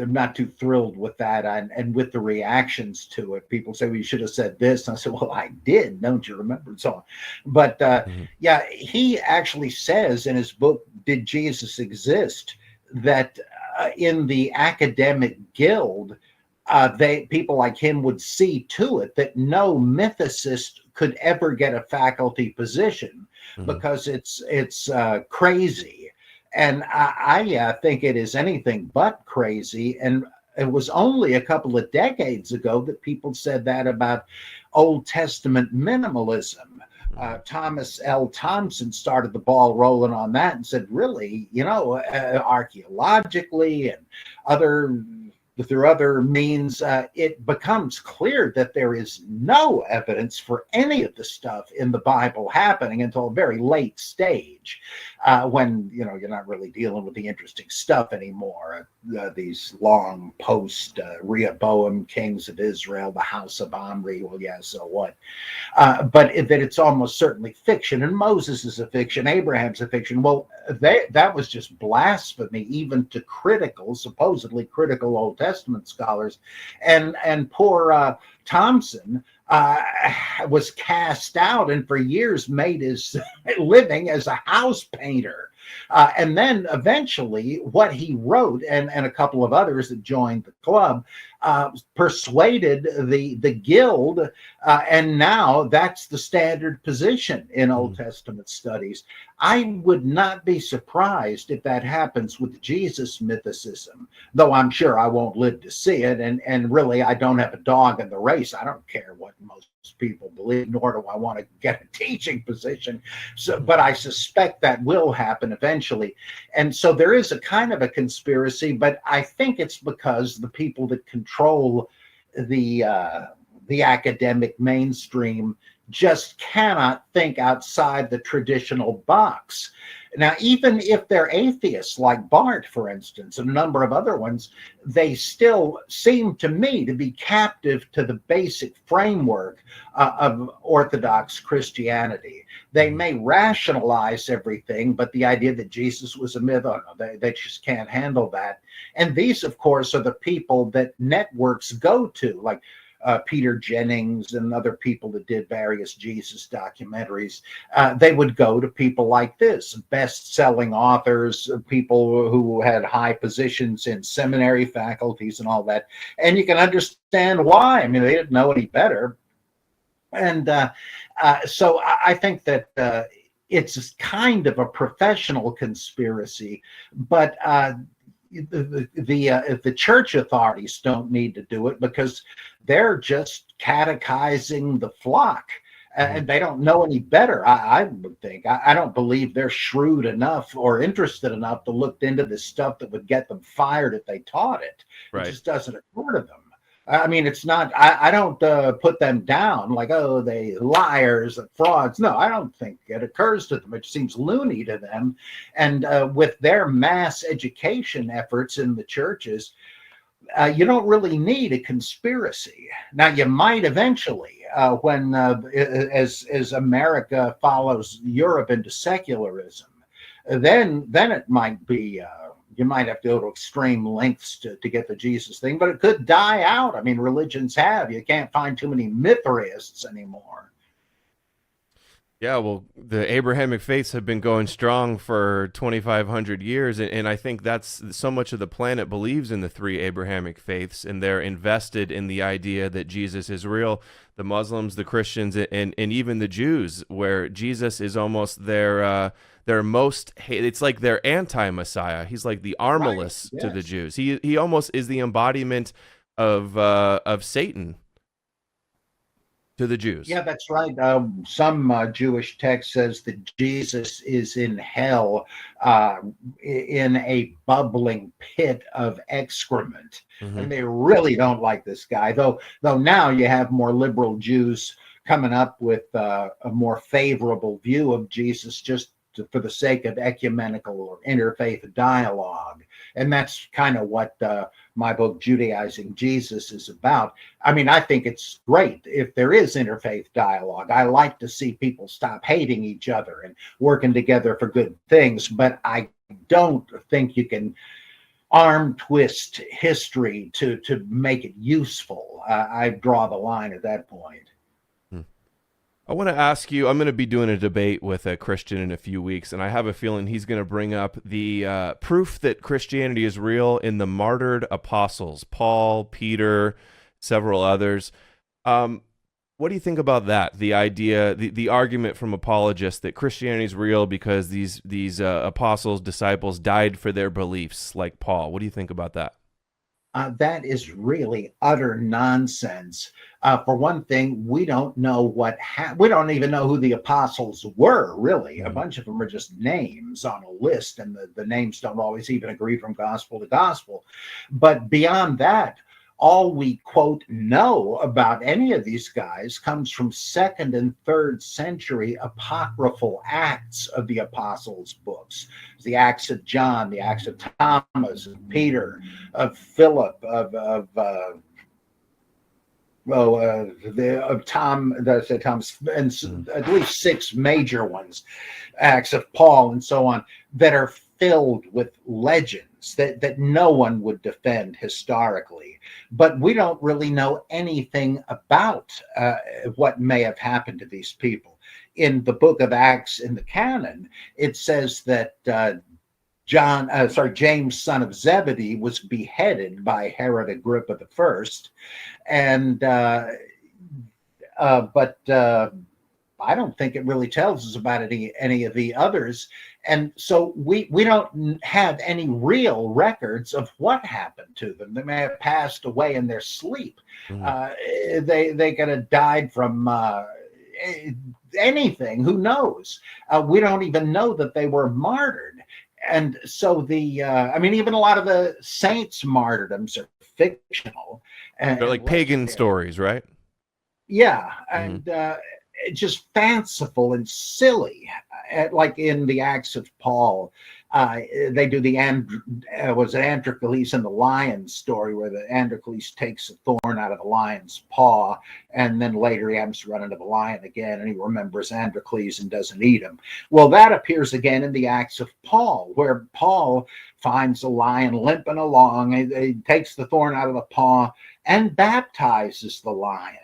I'm not too thrilled with that and with the reactions to it. People say, well, you should have said this. And I said, well, I did. Don't you remember? And so on. But Mhm. yeah, he actually says in his book, Did Jesus Exist? That in the academic guild, people like him would see to it that no mythicist could ever get a faculty position Mhm. because it's crazy, and I think it is anything but crazy. And it was only a couple of decades ago that people said that about Old Testament minimalism. Mhm. Thomas L. Thompson started the ball rolling on that and said, really, archaeologically and other through other means, it becomes clear that there is no evidence for any of the stuff in the Bible happening until a very late stage, when you're not really dealing with the interesting stuff anymore. These long post Rehoboam kings of Israel, the house of Omri. Well, yeah, so what? But that it's almost certainly fiction, and Moses is a fiction, Abraham's a fiction. Well, that was just blasphemy, even to supposedly critical Old Testament scholars, and poor Thompson was cast out, and for years made his living as a house painter. And then eventually, what he wrote, and a couple of others that joined the club, persuaded the guild, and now that's the standard position in Old Mhm. Testament studies. I would not be surprised if that happens with Jesus mythicism, though I'm sure I won't live to see it. And really, I don't have a dog in the race. I don't care what most people believe, nor do I want to get a teaching position. So, Mhm. but I suspect that will happen eventually. And so there is a kind of a conspiracy, but I think it's because the people that control the uh, the academic mainstream just cannot think outside the traditional box. Now, even if they're atheists, like Bart, for instance, and a number of other ones, they still seem to me to be captive to the basic framework of Orthodox Christianity. They Mhm. may rationalize everything, but the idea that Jesus was a myth, oh no, they just can't handle that. And these, of course, are the people that networks go to, like Peter Jennings and other people that did various Jesus documentaries. They would go to people like this, best-selling authors, people who had high positions in seminary faculties and all that. And you can understand why. I mean, they didn't know any better. And so I think that it's kind of a professional conspiracy, but the church authorities don't need to do it because they're just catechizing the flock, Mhm. and they don't know any better. I would think. I don't believe they're shrewd enough or interested enough to look into this stuff that would get them fired if they taught it. It Right. just doesn't occur to them. I mean, it's not. I don't put them down like, oh, they liars, frauds. No, I don't think it occurs to them. It seems loony to them, and with their mass education efforts in the churches, you don't really need a conspiracy. Now, you might eventually, when as America follows Europe into secularism, then it might be. You might have to go to extreme lengths to get the Jesus thing, but it could die out. I mean, religions have. You can't find too many Mithraists anymore. Yeah, well, the Abrahamic faiths have been going strong for 2,500 years, and I think that's so much of the planet believes in the three Abrahamic faiths, and they're invested in the idea that Jesus is real. The Muslims, the Christians, and even the Jews, where Jesus is almost their most it's like their anti-Messiah. He's like the Right. Armilus to the Yes. Jews. He almost is the embodiment of Satan. Of Satan. to the Jews. Yeah, that's right. Some Jewish text says that Jesus is in hell, in a bubbling pit of excrement, Mm-hmm. and they really don't like this guy. Though now you have more liberal Jews coming up with a more favorable view of Jesus, just for the sake of ecumenical or interfaith dialogue, and that's kind of what my book Judaizing Jesus is about. I mean, I think it's great if there is interfaith dialogue. I like to see people stop hating each other and working together for good things, but I don't think you can arm twist history to make it useful. I draw the line at that point. I want to ask you, I'm going to be doing a debate with a Christian in a few weeks, and I have a feeling he's going to bring up the proof that Christianity is real in the martyred apostles, Paul, Peter, several others. What do you think about that? The idea, the argument from apologists that Christianity is real because these apostles, disciples died for their beliefs, like Paul. What do you think about that? That is really utter nonsense. For one thing, we don't know we don't even know who the apostles were, really. A bunch of them are just names on a list, and the names don't always even agree from gospel to gospel. But beyond that, all we, quote, know about any of these guys comes from second and third century apocryphal acts of the apostles' books. The Acts of John, the Acts of Thomas, of Peter, of Philip, of Thomas, and at least 6 major ones, Acts of Paul, and so on, that are filled with legends that no one would defend historically. But we don't really know anything about what may have happened to these people. In the book of Acts, in the canon, it says that James, son of Zebedee, was beheaded by Herod Agrippa I, and but I don't think it really tells us about any of the others, and so we don't have any real records of what happened to them. They may have passed away in their sleep. They could have died from anything. Who knows? We don't even know that they were martyred. And so even a lot of the saints' martyrdoms are fictional. They're like pagan stories, right? Yeah, and just fanciful and silly. Like in the Acts of Paul, they do the Androcles and the lion story, where the Androcles takes a thorn out of the lion's paw, and then later he happens to run into the lion again, and he remembers Androcles and doesn't eat him. Well, that appears again in the Acts of Paul, where Paul finds a lion limping along, he takes the thorn out of the paw and baptizes the lion.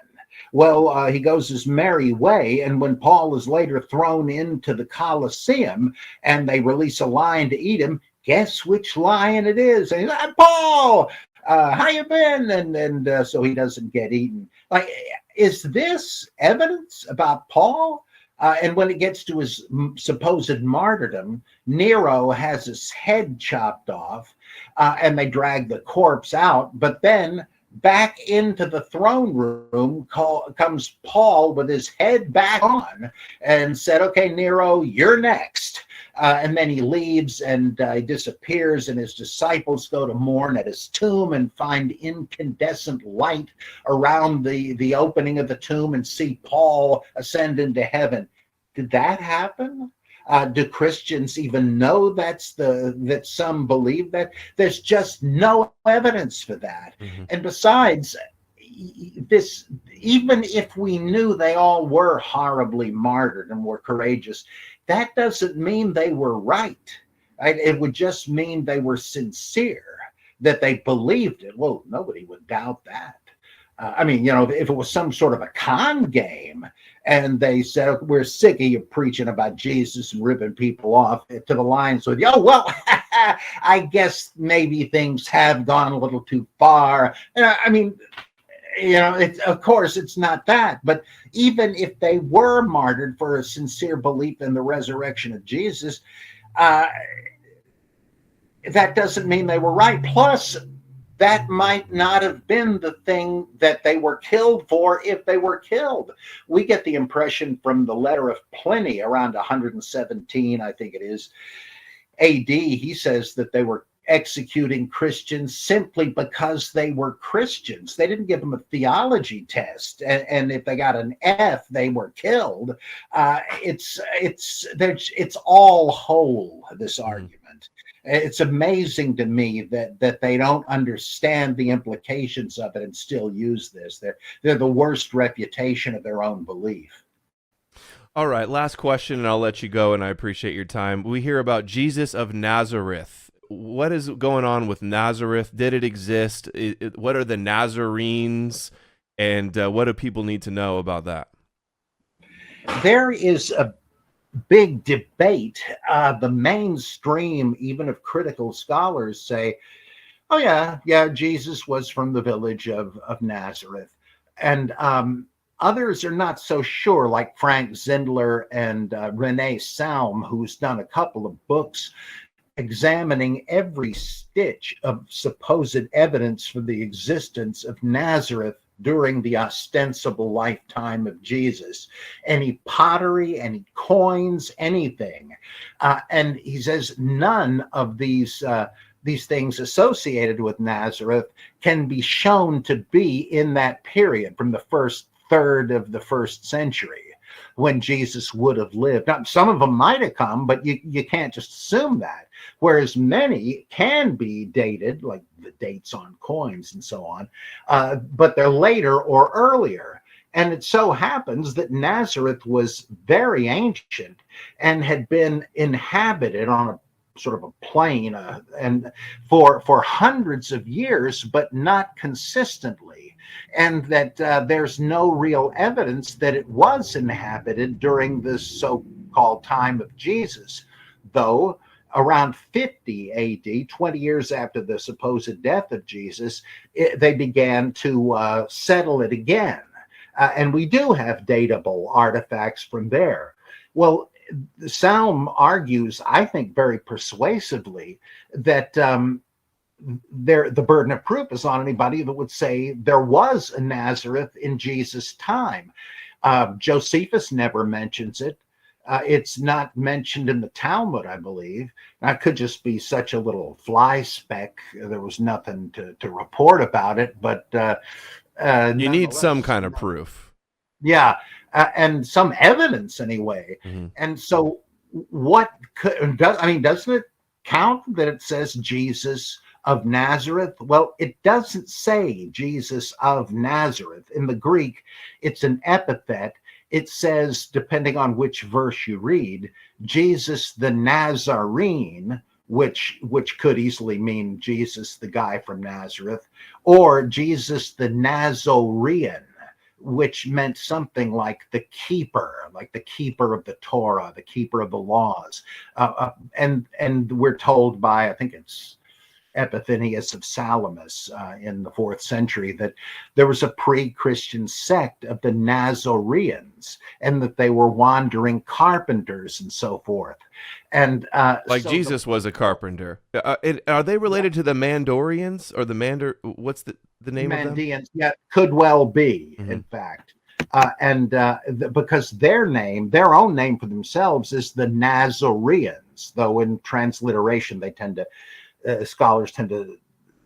Well, he goes his merry way, and when Paul is later thrown into the Colosseum and they release a lion to eat him, guess which lion it is? And he's like, Paul, how you been? And so he doesn't get eaten. Like, is this evidence about Paul? And when it gets to his supposed martyrdom, Nero has his head chopped off, and they drag the corpse out, but then back into the throne room comes Paul with his head back on and said, okay, Nero, you're next. And then he leaves and he disappears, and his disciples go to mourn at his tomb and find incandescent light around the opening of the tomb and see Paul ascend into heaven. Did that happen? Do Christians even know that some believe that? There's just no evidence for that. And besides, this, even if we knew they all were horribly martyred and were courageous, that doesn't mean they were right. It would just mean they were sincere, that they believed it. Well, nobody would doubt that. If it was some sort of a con game and they said, we're sick of you preaching about Jesus and ripping people off, to the lines with, oh, well, I guess maybe things have gone a little too far. Of course, it's not that. But even if they were martyred for a sincere belief in the resurrection of Jesus, that doesn't mean they were right. Plus, that might not have been the thing that they were killed for if they were killed. We get the impression from the letter of Pliny around 117, I think it is, AD, he says that they were executing Christians simply because they were Christians. They didn't give them a theology test, and if they got an F, they were killed. It's all whole, this argument. It's amazing to me that they don't understand the implications of it and still use this. They're the worst refutation of their own belief. All right, last question, and I'll let you go, and I appreciate your time. We hear about Jesus of Nazareth. What is going on with Nazareth? Did it exist? What are the Nazarenes, and what do people need to know about that? There is a big debate. The mainstream, even of critical scholars, say, oh, yeah, Jesus was from the village of Nazareth. And others are not so sure, like Frank Zindler and Renee Salm, who's done a couple of books examining every stitch of supposed evidence for the existence of Nazareth during the ostensible lifetime of Jesus. Any pottery, any coins, anything. And he says none of these things associated with Nazareth can be shown to be in that period from the first third of the first century when Jesus would have lived. Now, some of them might have come, but you can't just assume that. Whereas many can be dated, like the dates on coins and so on, but they're later or earlier. And it so happens that Nazareth was very ancient and had been inhabited on a sort of a plain and for hundreds of years, but not consistently. And that there's no real evidence that it was inhabited during this so-called time of Jesus, though around 50 AD, 20 years after the supposed death of Jesus, they began to settle it again. And we do have datable artifacts from there. Well, Salm argues, I think very persuasively, that the burden of proof is on anybody that would say there was a Nazareth in Jesus' time. Josephus never mentions it. It's not mentioned in the Talmud, I believe. That could just be such a little fly speck. There was nothing to report about it, but you need some kind of proof. Yeah, and some evidence anyway. Mm-hmm. And so doesn't it count that it says Jesus of Nazareth? Well, it doesn't say Jesus of Nazareth. In the Greek, it's an epithet. It says, depending on which verse you read, Jesus the Nazarene, which could easily mean Jesus, the guy from Nazareth, or Jesus the Nazorean, which meant something like the keeper of the Torah, the keeper of the laws. And we're told by, I think it's Epiphanius of Salamis in the 4th century, that there was a pre-Christian sect of the Nazoreans, and that they were wandering carpenters and so forth. And so Jesus was a carpenter. Are they related to the Mandorians or the what's the name of them? Yeah, could well be, in fact. Because their own name for themselves is the Nazoreans, though in transliteration they scholars tend to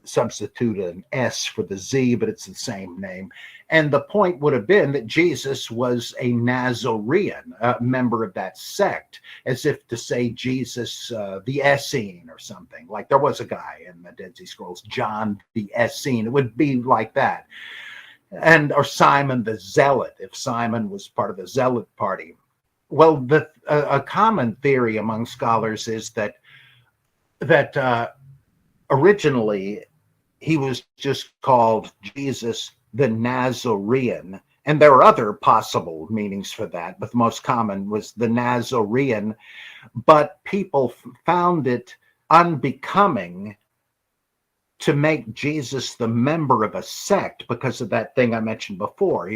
substitute an S for the Z, but it's the same name. And the point would have been that Jesus was a Nazorean, a member of that sect, as if to say Jesus the Essene or something. Like there was a guy in the Dead Sea Scrolls, John the Essene. It would be like that. Or Simon the Zealot, if Simon was part of the Zealot party. Well, a common theory among scholars is that originally he was just called Jesus the Nazorean, and there are other possible meanings for that, but the most common was the Nazorean. But people found it unbecoming to make Jesus the member of a sect because of that thing I mentioned before.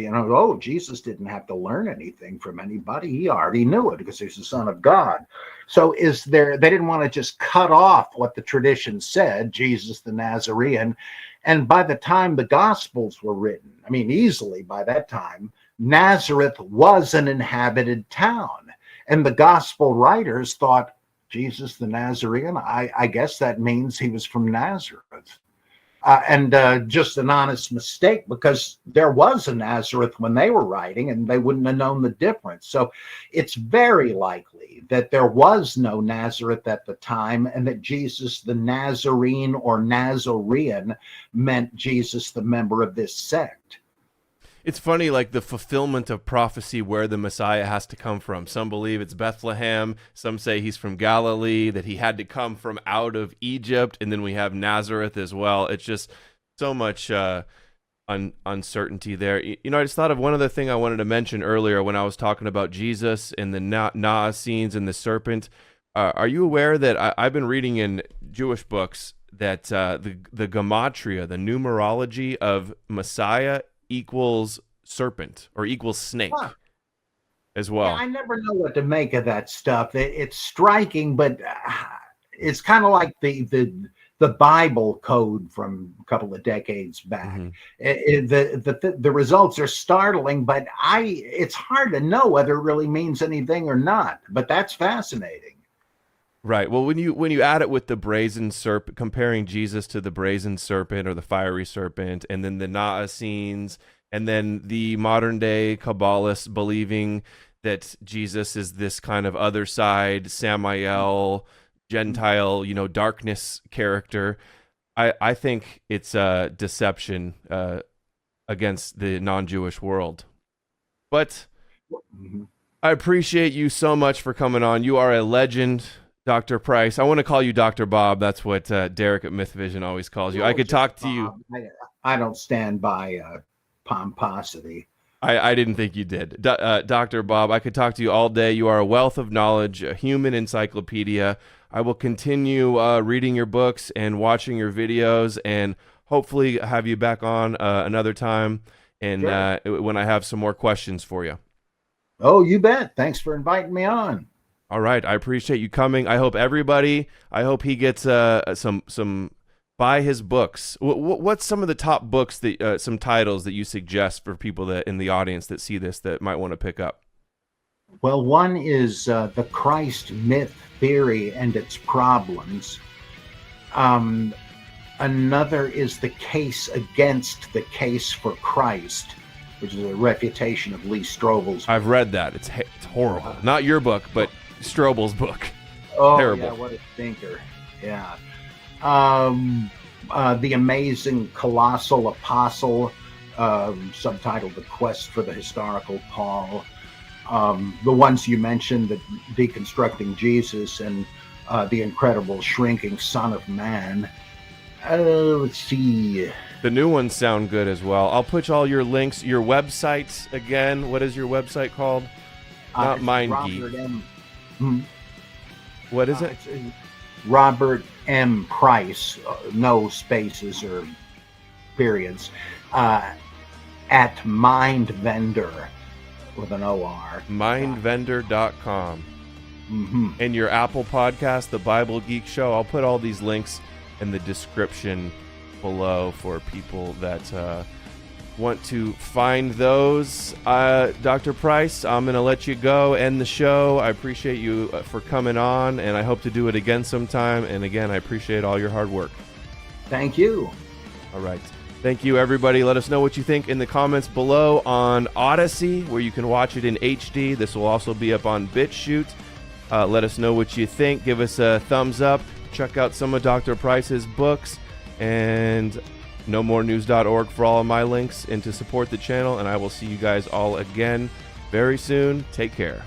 Jesus didn't have to learn anything from anybody. He already knew it because he's the Son of God. So they didn't want to just cut off what the tradition said, Jesus the Nazarene, And by the time the Gospels were written, I mean, easily by that time, Nazareth was an inhabited town. And the Gospel writers thought, Jesus the Nazarene, I guess that means he was from Nazareth. And just an honest mistake, because there was a Nazareth when they were writing and they wouldn't have known the difference. So it's very likely that there was no Nazareth at the time, and that Jesus the Nazarene or Nazarene meant Jesus the member of this sect. It's funny, like the fulfillment of prophecy where the Messiah has to come from. Some believe it's Bethlehem. Some say he's from Galilee, that he had to come from out of Egypt. And then we have Nazareth as well. It's just so much uncertainty there. You know, I just thought of one other thing I wanted to mention earlier when I was talking about Jesus and the Naasines and the serpent. Are you aware that I've been reading in Jewish books that the gematria, the numerology of Messiah, equals serpent or equals snake as well? Yeah, I never know what to make of that stuff. It's striking, but it's kind of like the Bible code from a couple of decades back. The results are startling, but it's hard to know whether it really means anything or not. But that's fascinating. Right. Well, when you add it with the brazen serpent, comparing Jesus to the brazen serpent or the fiery serpent, and then the Naasines, and then the modern day Kabbalists believing that Jesus is this kind of other side, Samael, Gentile, darkness character, I think it's a deception against the non-Jewish world. But I appreciate you so much for coming on. You are a legend, Dr. Price. I want to call you Dr. Bob. That's what Derek at MythVision always calls you. I could talk to you. I don't stand by pomposity. I didn't think you did. Dr. Bob, I could talk to you all day. You are a wealth of knowledge, a human encyclopedia. I will continue reading your books and watching your videos, and hopefully have you back on another time and sure, when I have some more questions for you. Oh, you bet. Thanks for inviting me on. All right. I appreciate you coming. I hope he gets some buy his books. What's some of the top books that some titles that you suggest for people that in the audience that see this that might want to pick up? Well, one is The Christ Myth Theory and Its Problems. Another is The Case Against the Case for Christ, which is a refutation of Lee Strobel's. I've read that. It's horrible. Not your book, but Strobel's book. Oh, terrible. Yeah, what a stinker. Yeah. The Amazing Colossal Apostle, subtitled The Quest for the Historical Paul. The ones you mentioned, the Deconstructing Jesus and The Incredible Shrinking Son of Man. Let's see. The new ones sound good as well. I'll put all your links, your websites again. What is your website called? Not MindGeek. What is it? It's Robert M. Price, no spaces or periods, at Mindvendor with an O-R. Mindvendor.com. And your Apple podcast, The Bible Geek Show. I'll put all these links in the description below for people that want to find those. Dr. Price, I'm going to let you go, end the show. I appreciate you for coming on, and I hope to do it again sometime. And again, I appreciate all your hard work. Thank you. All right. Thank you, everybody. Let us know what you think in the comments below on Odyssey, where you can watch it in HD. This will also be up on BitChute. Let us know what you think. Give us a thumbs up. Check out some of Dr. Price's books, and nomorenews.org for all of my links and to support the channel. And I will see you guys all again very soon. Take care.